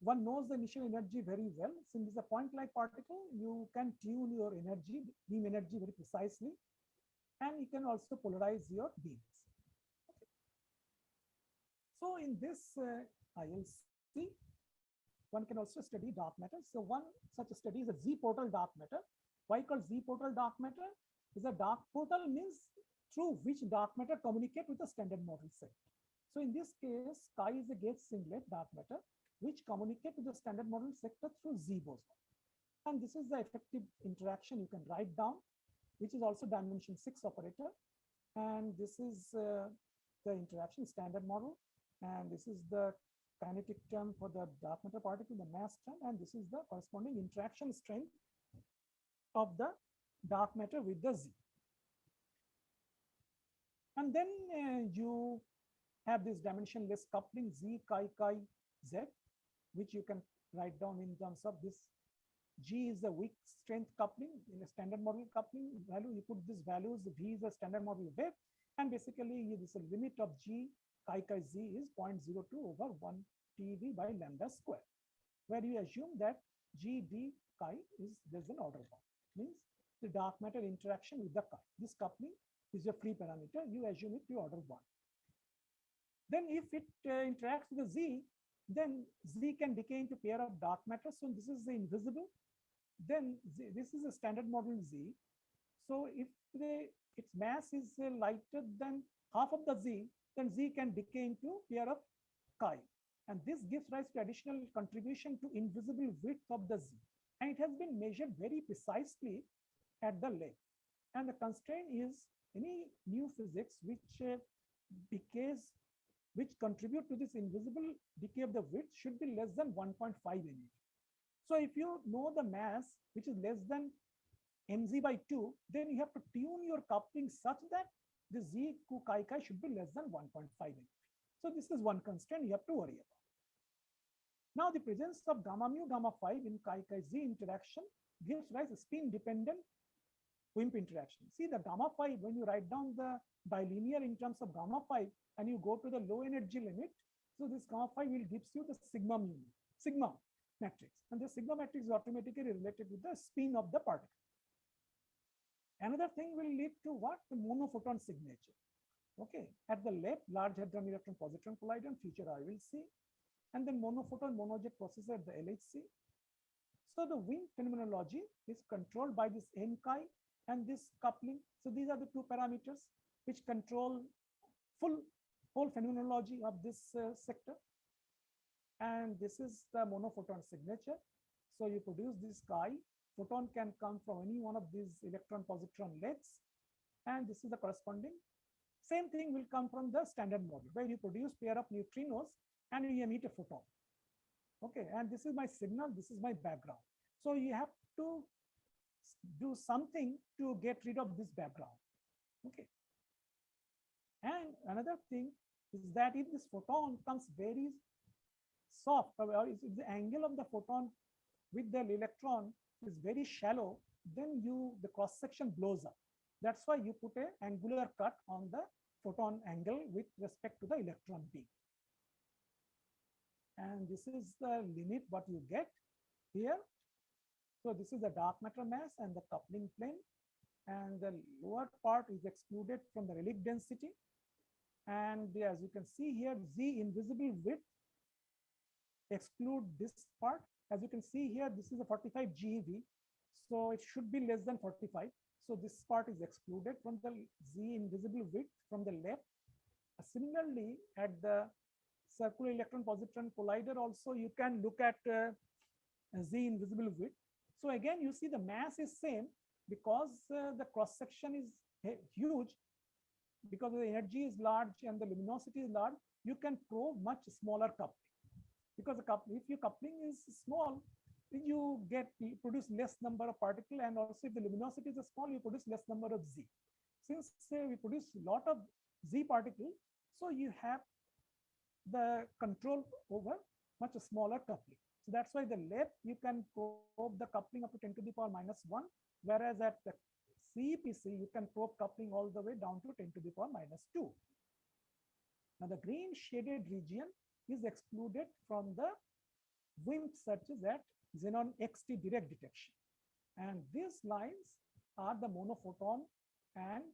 One knows the initial energy very well. Since it's a point-like particle, you can tune your energy, beam energy very precisely, and you can also polarize your beams. Okay. So in this ILC, one can also study dark matter. So one such a study is a Z-portal dark matter. Why called Z-portal dark matter? Is a dark portal means through which dark matter communicate with the standard model set. So in this case, chi is a gauge singlet dark matter, which communicate with the standard model sector through Z boson. And this is the effective interaction you can write down, which is also dimension 6 operator. And this is the interaction standard model. And this is the kinetic term for the dark matter particle, the mass term, and this is the corresponding interaction strength of the dark matter with the Z. And then you have this dimensionless coupling Z chi chi Z, which you can write down in terms of this. G is the weak strength coupling in a standard model coupling value. You put these values, V is a standard model wave, and basically this limit of G chi chi Z is 0.02 over 1 TeV by lambda square, where you assume that G D chi is less than order 1, means the dark matter interaction with the chi. This coupling is your free parameter. You assume it to order 1. Then if it interacts with the Z, then Z can decay into pair of dark matter. So this is the invisible. Then this is a standard model Z. So if its mass is lighter than half of the Z, then Z can decay into pair of chi. And this gives rise to additional contribution to invisible width of the Z. And it has been measured very precisely at the lab. And the constraint is any new physics which decays, which contribute to this invisible decay of the width should be less than 1.5 MeV. So if you know the mass, which is less than mz by 2, then you have to tune your coupling such that the Z chi chi should be less than 1.5 MeV. So this is one constraint you have to worry about. Now the presence of gamma mu gamma 5 in chi chi Z interaction gives rise to spin dependent WIMP interaction. See the gamma 5, when you write down the bilinear in terms of gamma 5 and you go to the low energy limit, so this gamma 5 will gives you the sigma matrix, and the sigma matrix is automatically related with the spin of the particle. Another thing will lead to what? The monophoton signature. Okay, at the left, Large Hadron Electron Positron Collider, in future I will see, and then monophoton monojet processor at the LHC. So the WIMP phenomenology is controlled by this N chi and this coupling. So these are the two parameters which control whole phenomenology of this sector. And this is the monophoton signature. So you produce this chi photon can come from any one of these electron-positron legs, and this is the corresponding. Same thing will come from the standard model, where you produce pair of neutrinos and you emit a photon. Okay, and this is my signal, this is my background. So you have to do something to get rid of this background. Okay. And another thing is that if this photon comes very soft, or if the angle of the photon with the electron is very shallow, then the cross section blows up. That's why you put an angular cut on the photon angle with respect to the electron beam. And this is the limit what you get here. So this is the dark matter mass and the coupling plane, and the lower part is excluded from the relic density. And as you can see here, Z invisible width exclude this part. As you can see here, this is a 45 GeV, so it should be less than 45. So this part is excluded from the Z invisible width from the left. Similarly, at the circular electron-positron collider also, you can look at Z invisible width. So again, you see the mass is same because the cross section is huge, because the energy is large and the luminosity is large. You can probe much smaller coupling, because if your coupling is small, you produce less number of particles, and also if the luminosity is small, you produce less number of Z. Since we produce a lot of Z particles, so you have the control over much smaller coupling. So that's why the left you can probe the coupling up to 10 to the power -1, whereas at the CEPC you can probe coupling all the way down to 10 to the power -2. Now the green shaded region is excluded from the WIMP searches at xenon XT direct detection, and these lines are the monophoton and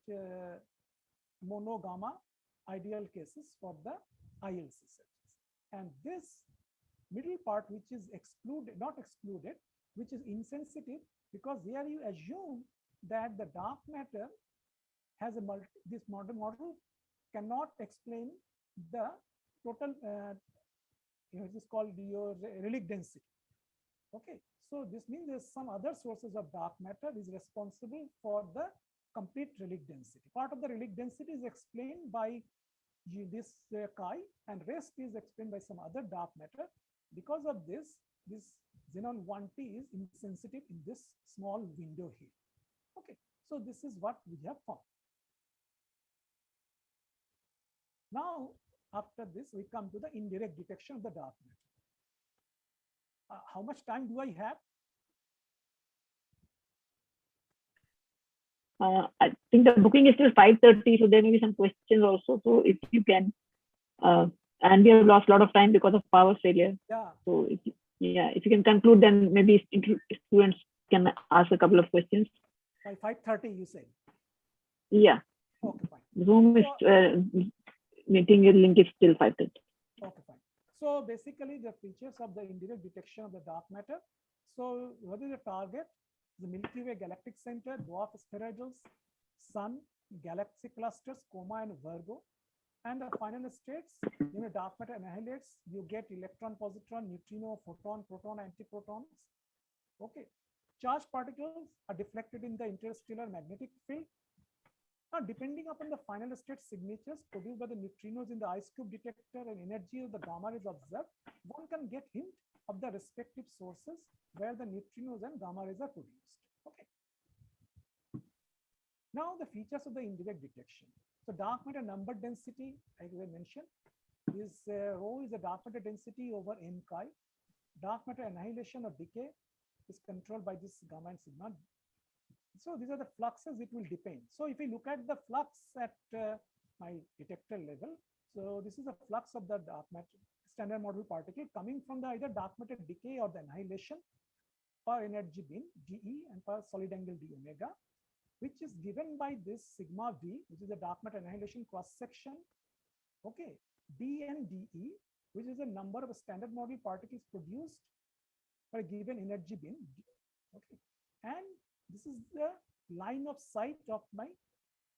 mono gamma ideal cases for the ILC searches. And this middle part, which is not excluded, which is insensitive, because here you assume that the dark matter has this model cannot explain the total, it is called your relic density. Okay, so this means there's some other sources of dark matter is responsible for the complete relic density. Part of the relic density is explained by this chi, and rest is explained by some other dark matter. Because of this xenon 1T is insensitive in this small window here. Okay, so this is what we have found. Now, after this, we come to the indirect detection of the dark matter. How much time do I have? I think the booking is till 5:30, so there may be some questions also. So if you can, and we have lost a lot of time because of power failure. Yeah. So if you can conclude, then maybe students can ask a couple of questions. By 5:30, you say? Yeah. Okay, fine. Zoom is meeting link is still 5:30. Okay, fine. So basically, the features of the indirect detection of the dark matter. So what is the target? The Milky Way galactic center, dwarf spheroidals, Sun, galaxy clusters, Coma and Virgo. And the final states, dark matter annihilates, you get electron, positron, neutrino, photon, proton, antiprotons. Okay. Charged particles are deflected in the interstellar magnetic field. Now, depending upon the final state signatures produced by the neutrinos in the ice cube detector and energy of the gamma rays observed, one can get hint of the respective sources where the neutrinos and gamma rays are produced. Okay. Now, the features of the indirect detection. So, dark matter number density, as I mentioned, is rho is the dark matter density over m chi. Dark matter annihilation or decay is controlled by this gamma and sigma. So these are the fluxes, it will depend. So if we look at the flux at my detector level, so this is a flux of the dark matter standard model particle coming from the either dark matter decay or the annihilation per energy beam dE and per solid angle d omega, which is given by this sigma v, which is the dark matter annihilation cross section. Okay, d and dE, which is the number of standard model particles produced per given energy beam. Okay, and this is the line of sight of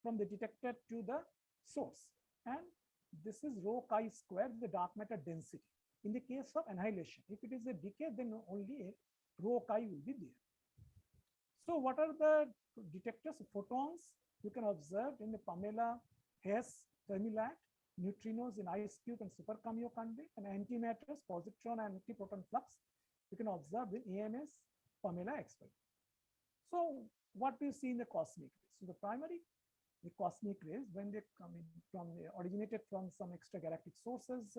from the detector to the source, and this is rho chi squared, the dark matter density. In the case of annihilation, if it is a decay, then only a rho chi will be there. So what are the detectors? Photons you can observe in the Pamela Hess thermolat, neutrinos in ice cube and super Kamiokande, and antimatters, positron and antiproton flux you can observe in AMS Pamela experiment. So what do you see in the cosmic rays? So the cosmic rays, when they come in from originated from some extragalactic sources,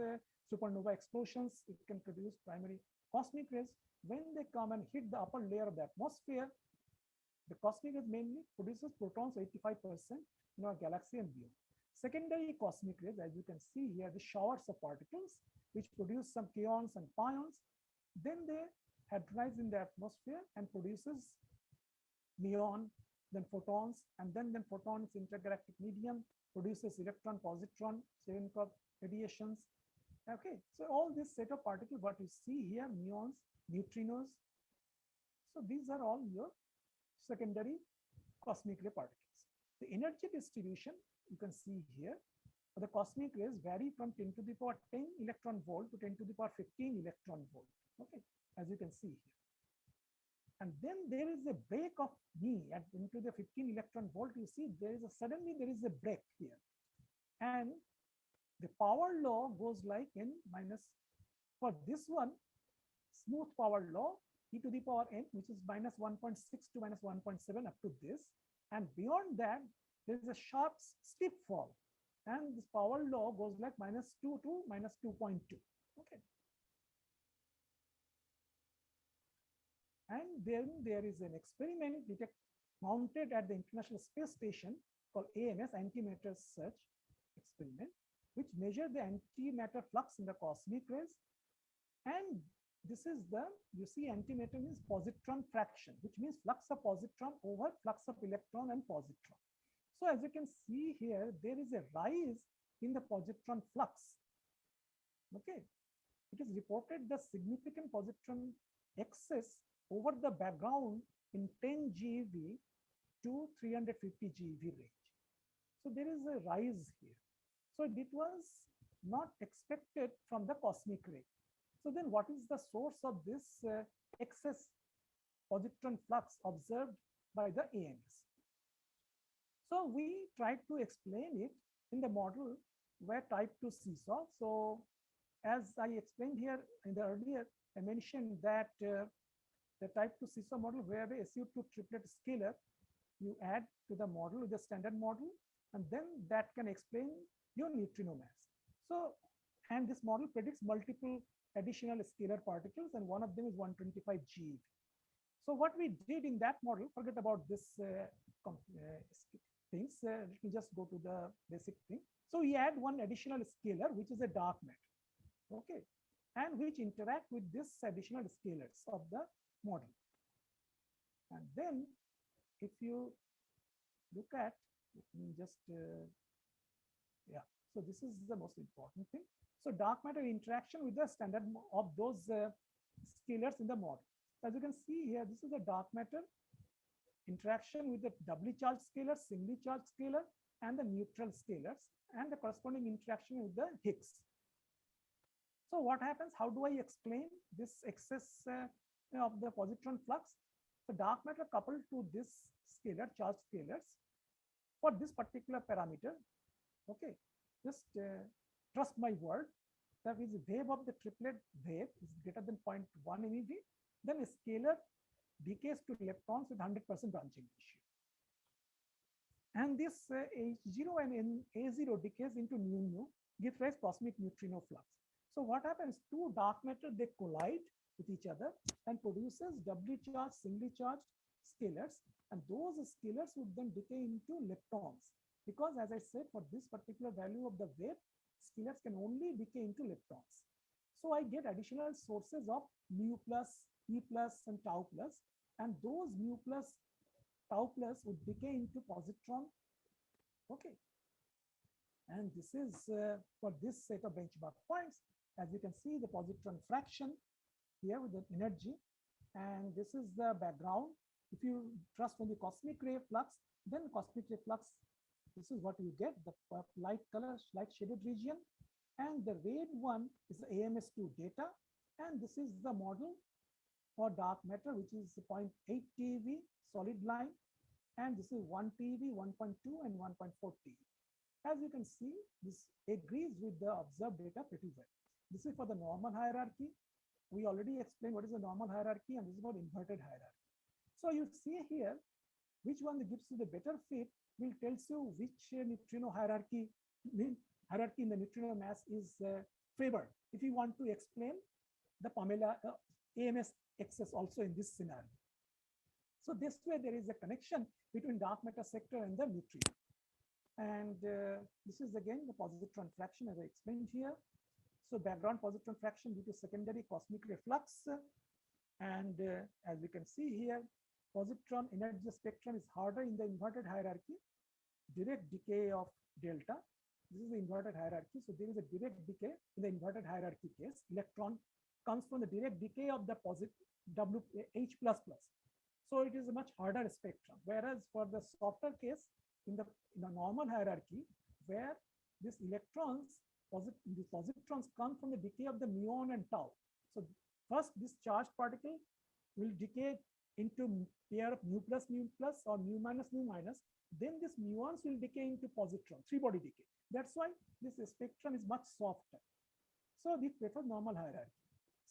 supernova explosions, it can produce primary cosmic rays. When they come and hit the upper layer of the atmosphere, the cosmic rays mainly produces protons 85% in our galaxy and beyond. Secondary cosmic rays, as you can see here, the showers of particles which produce some kaons and pions. Then they hadronize in the atmosphere and produces neon, then photons, and then photons intergalactic medium produces electron, positron, Cherenkov radiations. Okay, so all this set of particles, what you see here, muons, neutrinos. So these are all your secondary cosmic ray particles. The energy distribution you can see here. The cosmic rays vary from 10 to the power 10 electron volt to 10 to the power 15 electron volt. Okay, as you can see here. And then there is a break of me at into the 15 electron volt. You see suddenly there is a break here, and the power law goes like n minus, for this one, smooth power law, e to the power n, which is minus 1.6 to minus 1.7 up to this, and beyond that there is a sharp steep fall, and this power law goes like minus 2 to minus 2.2. Okay. And then there is an experiment mounted at the International Space Station called AMS, Antimatter Search Experiment, which measure the antimatter flux in the cosmic rays. And this is you see antimatter means positron fraction, which means flux of positron over flux of electron and positron. So as you can see here, there is a rise in the positron flux. Okay. It is reported the significant positron excess over the background in 10 GeV to 350 GeV range. So there is a rise here. So it was not expected from the cosmic ray. So then what is the source of this excess positron flux observed by the AMS? So we tried to explain it in the model where type 2 seesaw. So as I explained here in the earlier, I mentioned that the type 2 seesaw model where the SU2 triplet scalar you add to the model with the standard model, and then that can explain your neutrino mass. So, and this model predicts multiple additional scalar particles, and one of them is 125 GeV. So what we did in that model, forget about this things. Let me just go to the basic thing. So we add one additional scalar, which is a dark matter. Okay, and which interact with this additional scalars of the model. And then if you look at, let me just yeah, so this is the most important thing. So dark matter interaction with the standard of those scalars in the model. As you can see here, this is a dark matter interaction with the doubly charged scalar, singly charged scalar, and the neutral scalars, and the corresponding interaction with the Higgs. So what happens? How do I explain this excess of the positron flux? So dark matter coupled to this scalar, charged scalars, for this particular parameter, okay, just trust my word, that is wave of the triplet wave is greater than 0.1 MeV, then a scalar decays to electrons with 100% branching ratio. And this H0 and A0 decays into nu, gives rise cosmic neutrino flux. So what happens? Two dark matter, they collide with each other and produces doubly charged, singly charged scalars, and those scalars would then decay into leptons, because as I said, for this particular value of the wave, scalars can only decay into leptons. So I get additional sources of mu plus, E plus, and tau plus, and those mu plus, tau plus would decay into positron. Okay, and this is for this set of benchmark points. As you can see, the positron fraction here with the energy, and this is the background. If you trust on the cosmic ray flux, then cosmic ray flux, this is what you get, the light color, light shaded region, and the red one is the AMS2 data, and this is the model for dark matter, which is 0.8 TeV solid line, and this is 1 TeV, 1.2, and 1.4 TeV. As you can see, this agrees with the observed data pretty well. This is for the normal hierarchy. We already explained what is the normal hierarchy, and this is about inverted hierarchy. So you see here, which one gives you the better fit will tells you which neutrino hierarchy in the neutrino mass is favored. If you want to explain the Pamela AMS excess also in this scenario. So this way there is a connection between dark matter sector and the neutrino. And this is again the positron fraction as I explained here. So background positron fraction due to secondary cosmic reflux. And as we can see here, positron energy spectrum is harder in the inverted hierarchy. Direct decay of delta. This is the inverted hierarchy. So there is a direct decay in the inverted hierarchy case. Electron comes from the direct decay of the H++. So it is a much harder spectrum. Whereas for the softer case, in the normal hierarchy, where these electrons, the positrons come from the decay of the muon and tau. So first, this charged particle will decay into pair of mu plus or mu minus. Then this muons will decay into positron, three-body decay. That's why this spectrum is much softer. So we prefer normal hierarchy.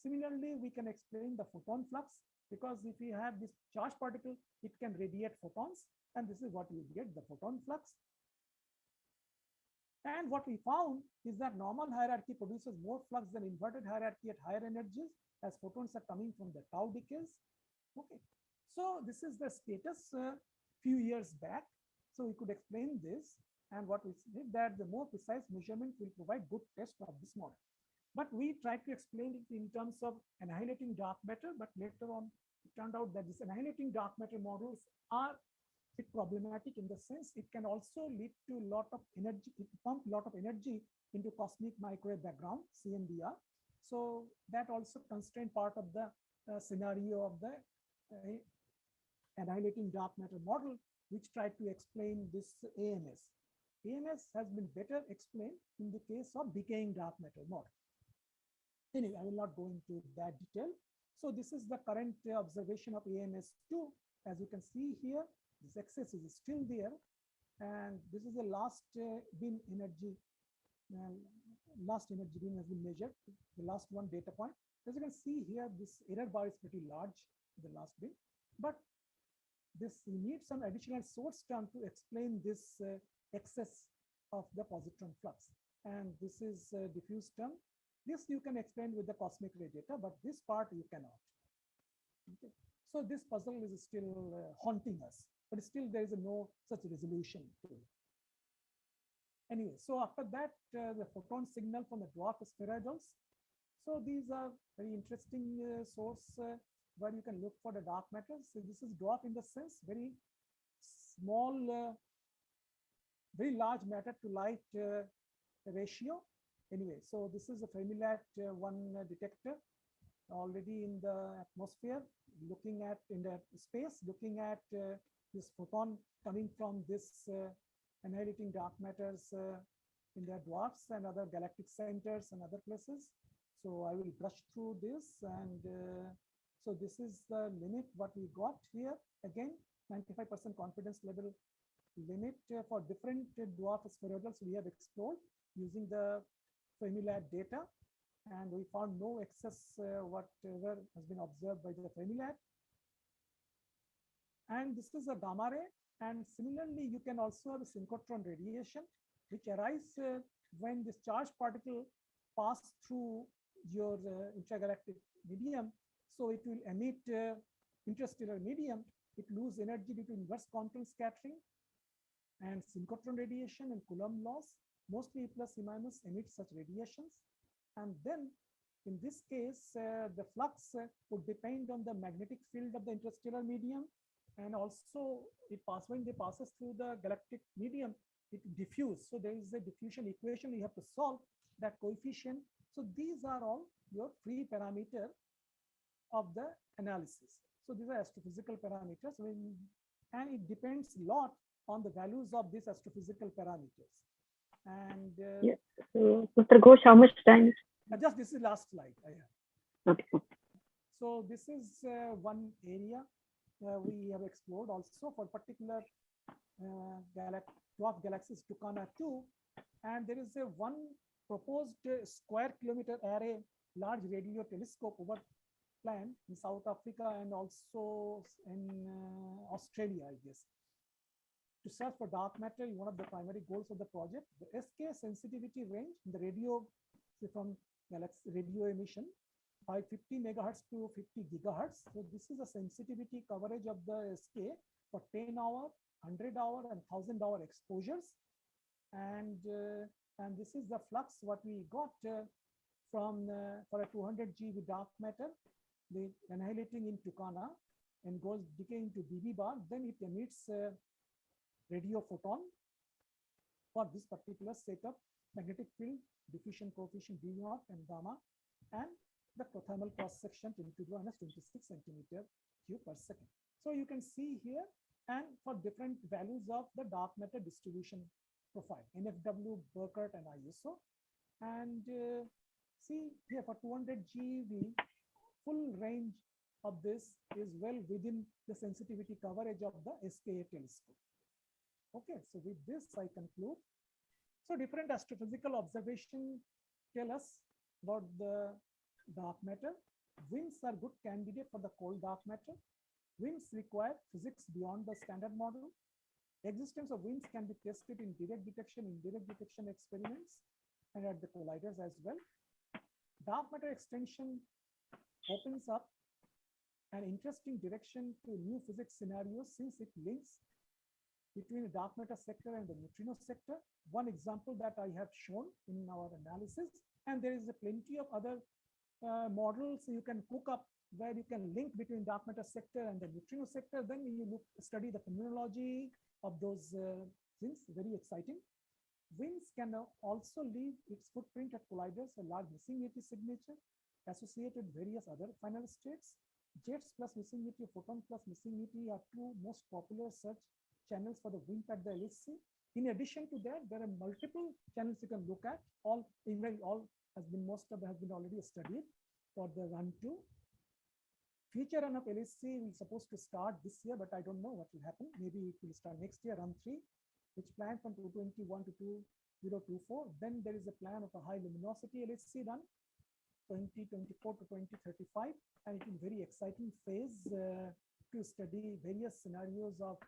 Similarly, we can explain the photon flux, because if we have this charged particle, it can radiate photons, and this is what you get, the photon flux. And what we found is that normal hierarchy produces more flux than inverted hierarchy at higher energies, as photons are coming from the tau decays. Okay, so this is the status few years back. So we could explain this, and what we did that the more precise measurement will provide good test of this model. But we tried to explain it in terms of annihilating dark matter, but later on it turned out that these annihilating dark matter models are a bit problematic in the sense it can also lead to a lot of energy, it pump a lot of energy into cosmic microwave background, CMBR. So that also constrained part of the scenario of the annihilating dark matter model, which tried to explain this AMS. AMS has been better explained in the case of decaying dark matter model. Anyway, I will not go into that detail. So this is the current observation of AMS2. As you can see here, this excess is still there. And this is the last beam energy. Last energy beam has been measured, the last one data point. As you can see here, this error bar is pretty large, the last beam. But this, you need some additional source term to explain this excess of the positron flux. And this is diffuse term. This you can explain with the cosmic ray data, but this part you cannot. Okay. So this puzzle is still haunting us, but still there is no such resolution to it. Anyway, so after that, the photon signal from the dwarf spheroids. So these are very interesting source where you can look for the dark matter. So this is dwarf in the sense very small, very large matter to light ratio. Anyway, so this is a Fermi-Lat-1 detector already in the atmosphere, looking at in the space, looking at this photon coming from this annihilating dark matters in their dwarfs and other galactic centers and other places. So I will brush through this, and so this is the limit what we got here. Again, 95% confidence level limit for different dwarf spheroidals we have explored using the Fermi-Lat data, and we found no excess whatever has been observed by the Fermi-Lat. And this is a gamma ray, and similarly you can also have a synchrotron radiation which arises when this charged particle pass through your intragalactic medium. So it will emit interstellar medium, it loses energy due to inverse quantum scattering and synchrotron radiation and Coulomb loss. Mostly E plus E minus emits such radiations. And then in this case, the flux would depend on the magnetic field of the interstellar medium. And also when it passes through the galactic medium, it diffuses. So there is a diffusion equation you have to solve that coefficient. So these are all your free parameter of the analysis. So these are astrophysical parameters, and it depends a lot on the values of these astrophysical parameters. And yeah. So, Mr. Ghosh, how much time is? Just this is last slide I have. Okay. So this is one area we have explored also for particular dwarf galaxies Tucana 2, and there is a one proposed square kilometer array large radio telescope over plan in South Africa and also in Australia, I guess. To search for dark matter, one of the primary goals of the project. The SK sensitivity range in the radio from galaxy radio emission by 50 megahertz to 50 gigahertz. So this is a sensitivity coverage of the SK for 10-hour, 100-hour, and 1,000-hour exposures. And this is the flux what we got from for a 200 GeV dark matter, the annihilating in Tucana and goes decaying to BB bar. Then it emits radio photon for this particular setup, magnetic field, diffusion coefficient B0 and gamma, and the prothermal cross section 10 to the minus 26 centimeter cube per second. So you can see here, and for different values of the dark matter distribution profile, NFW, Burkert, and ISO. And see here for 200 GeV, full range of this is well within the sensitivity coverage of the SKA telescope. Okay, so with this I conclude. So different astrophysical observations tell us about the dark matter. Winds are good candidate for the cold dark matter. Winds require physics beyond the standard model. Existence of winds can be tested in direct detection, indirect detection experiments, and at the colliders as well. Dark matter extension opens up an interesting direction to new physics scenarios since it links between the dark matter sector and the neutrino sector. One example that I have shown in our analysis, and there is a plenty of other models you can cook up where you can link between dark matter sector and the neutrino sector. Then you study the phenomenology of those things, very exciting. Winds can also leave its footprint at colliders, a large missing ET signature associated with various other final states. Jets plus missing ET, photon plus missing ET are two most popular search channels for the wind at the LHC. In addition to that, there are multiple channels you can look at. Most of them has been already studied for the run 2. Future run of LHC is supposed to start this year, but I don't know what will happen. Maybe it will start next year, run 3, which planned from 2021 to 2024. Then there is a plan of a high luminosity LHC run, 2024 to 2035, and it is a very exciting phase to study various scenarios of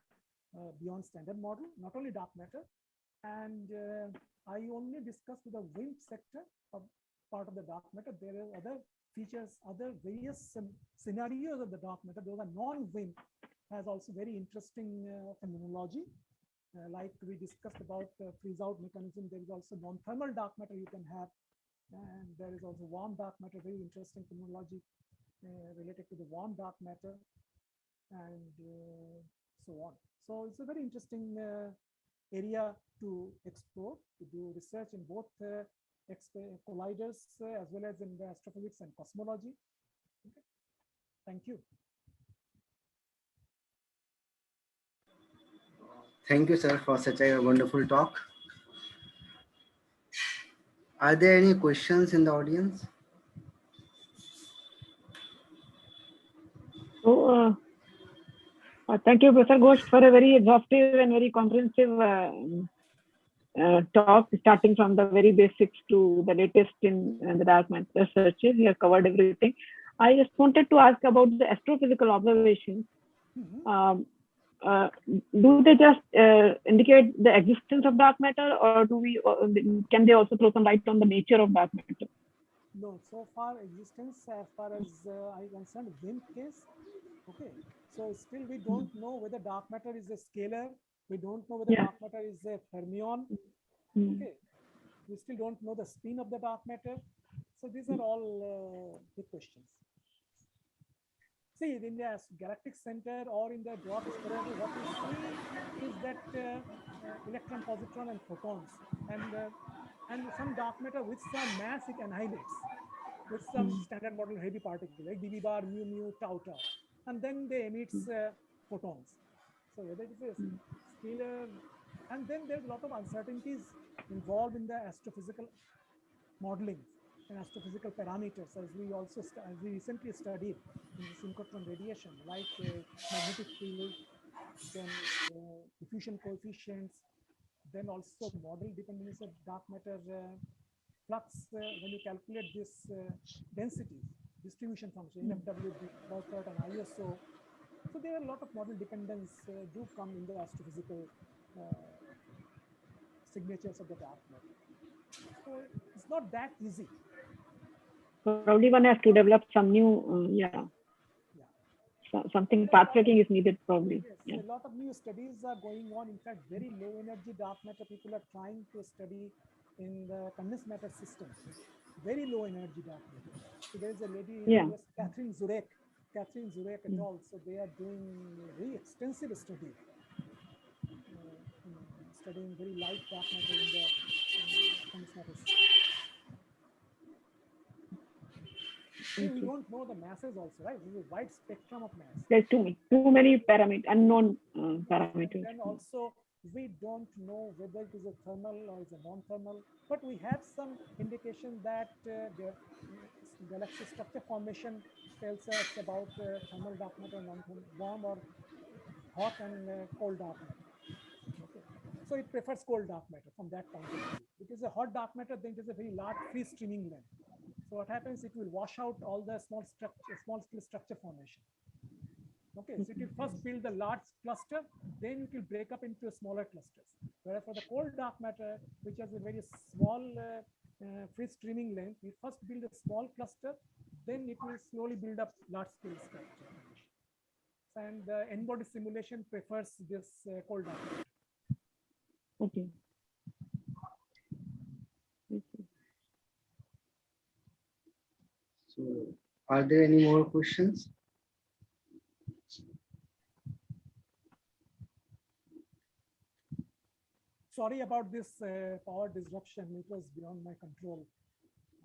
beyond standard model, not only dark matter. And I only discussed the wind sector of part of the dark matter. There are other features, other various scenarios of the dark matter. Those are non-wind, has also very interesting phenomenology. Like we discussed about freeze-out mechanism, there is also non-thermal dark matter you can have. And there is also warm dark matter, very interesting phenomenology related to the warm dark matter, and so on. So it's a very interesting area to explore, to do research in both colliders as well as in the astrophysics and cosmology. Okay. Thank you. Thank you, sir, for such a wonderful talk. Are there any questions in the audience? So, thank you, Professor Ghosh, for a very exhaustive and very comprehensive talk, starting from the very basics to the latest in the dark matter researches. You have covered everything. I just wanted to ask about the astrophysical observations. Do they just indicate the existence of dark matter, or can they also throw some light on the nature of dark matter? No, so far existence, as far as I concerned, wind case. Okay, so still we don't know whether dark matter is a scalar. We don't know whether dark matter is a fermion. Okay, we still don't know the spin of the dark matter. So these are all big questions. See, in the galactic center or in the dwarf spiral, what we see is that electron, positron, and photons, and some dark matter with some mass it annihilates with some standard model heavy particle like dV bar, mu mu, tau tau, and then they emits photons. So whether it is a scalar, and then there's a lot of uncertainties involved in the astrophysical modeling. and astrophysical parameters, as we recently studied in the synchrotron radiation, like magnetic field, then diffusion coefficients, then also model dependence of dark matter flux when you calculate this densities, distribution function, NFW, Beaufort, and ISO. So there are a lot of model dependence do come in the astrophysical signatures of the dark matter. So it's not that easy. Probably one has to develop some new, something path tracking is needed probably. Yes, a lot of new studies are going on. In fact, very low energy dark matter people are trying to study in the condensed matter system. Very low energy dark matter. So there is a lady in the US, Catherine Zurek et al. So they are doing very extensive study, studying very light dark matter in the condensed matter system. See, we don't know the masses also, right? This is a wide spectrum of mass. There's too many parameters, unknown parameters. And also, we don't know whether it is a thermal or is a non-thermal, but we have some indication that the galaxy structure formation tells us about thermal dark matter, non-thermal, warm or hot and cold dark matter. Okay, so it prefers cold dark matter from that point of view. Because a hot dark matter, then it is a very large free streaming length. So what happens? It will wash out all the small scale structure formation. Okay, so it will first build the large cluster, then it will break up into smaller clusters. Whereas for the cold dark matter, which has a very small free streaming length, we first build a small cluster, then it will slowly build up large scale structure. And the N-body simulation prefers this cold dark matter. Okay. So, are there any more questions? Sorry about this power disruption. It was beyond my control.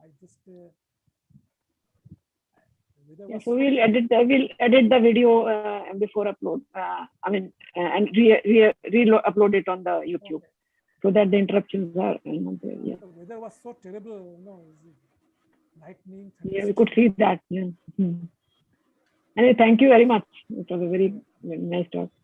I just. So we'll edit the video before upload. And re-upload it on the YouTube, so that the interruptions are not there. Yeah. The weather was so terrible, lightning. Yeah, we could see that. Yeah. Anyway, thank you very much. It was a very nice talk.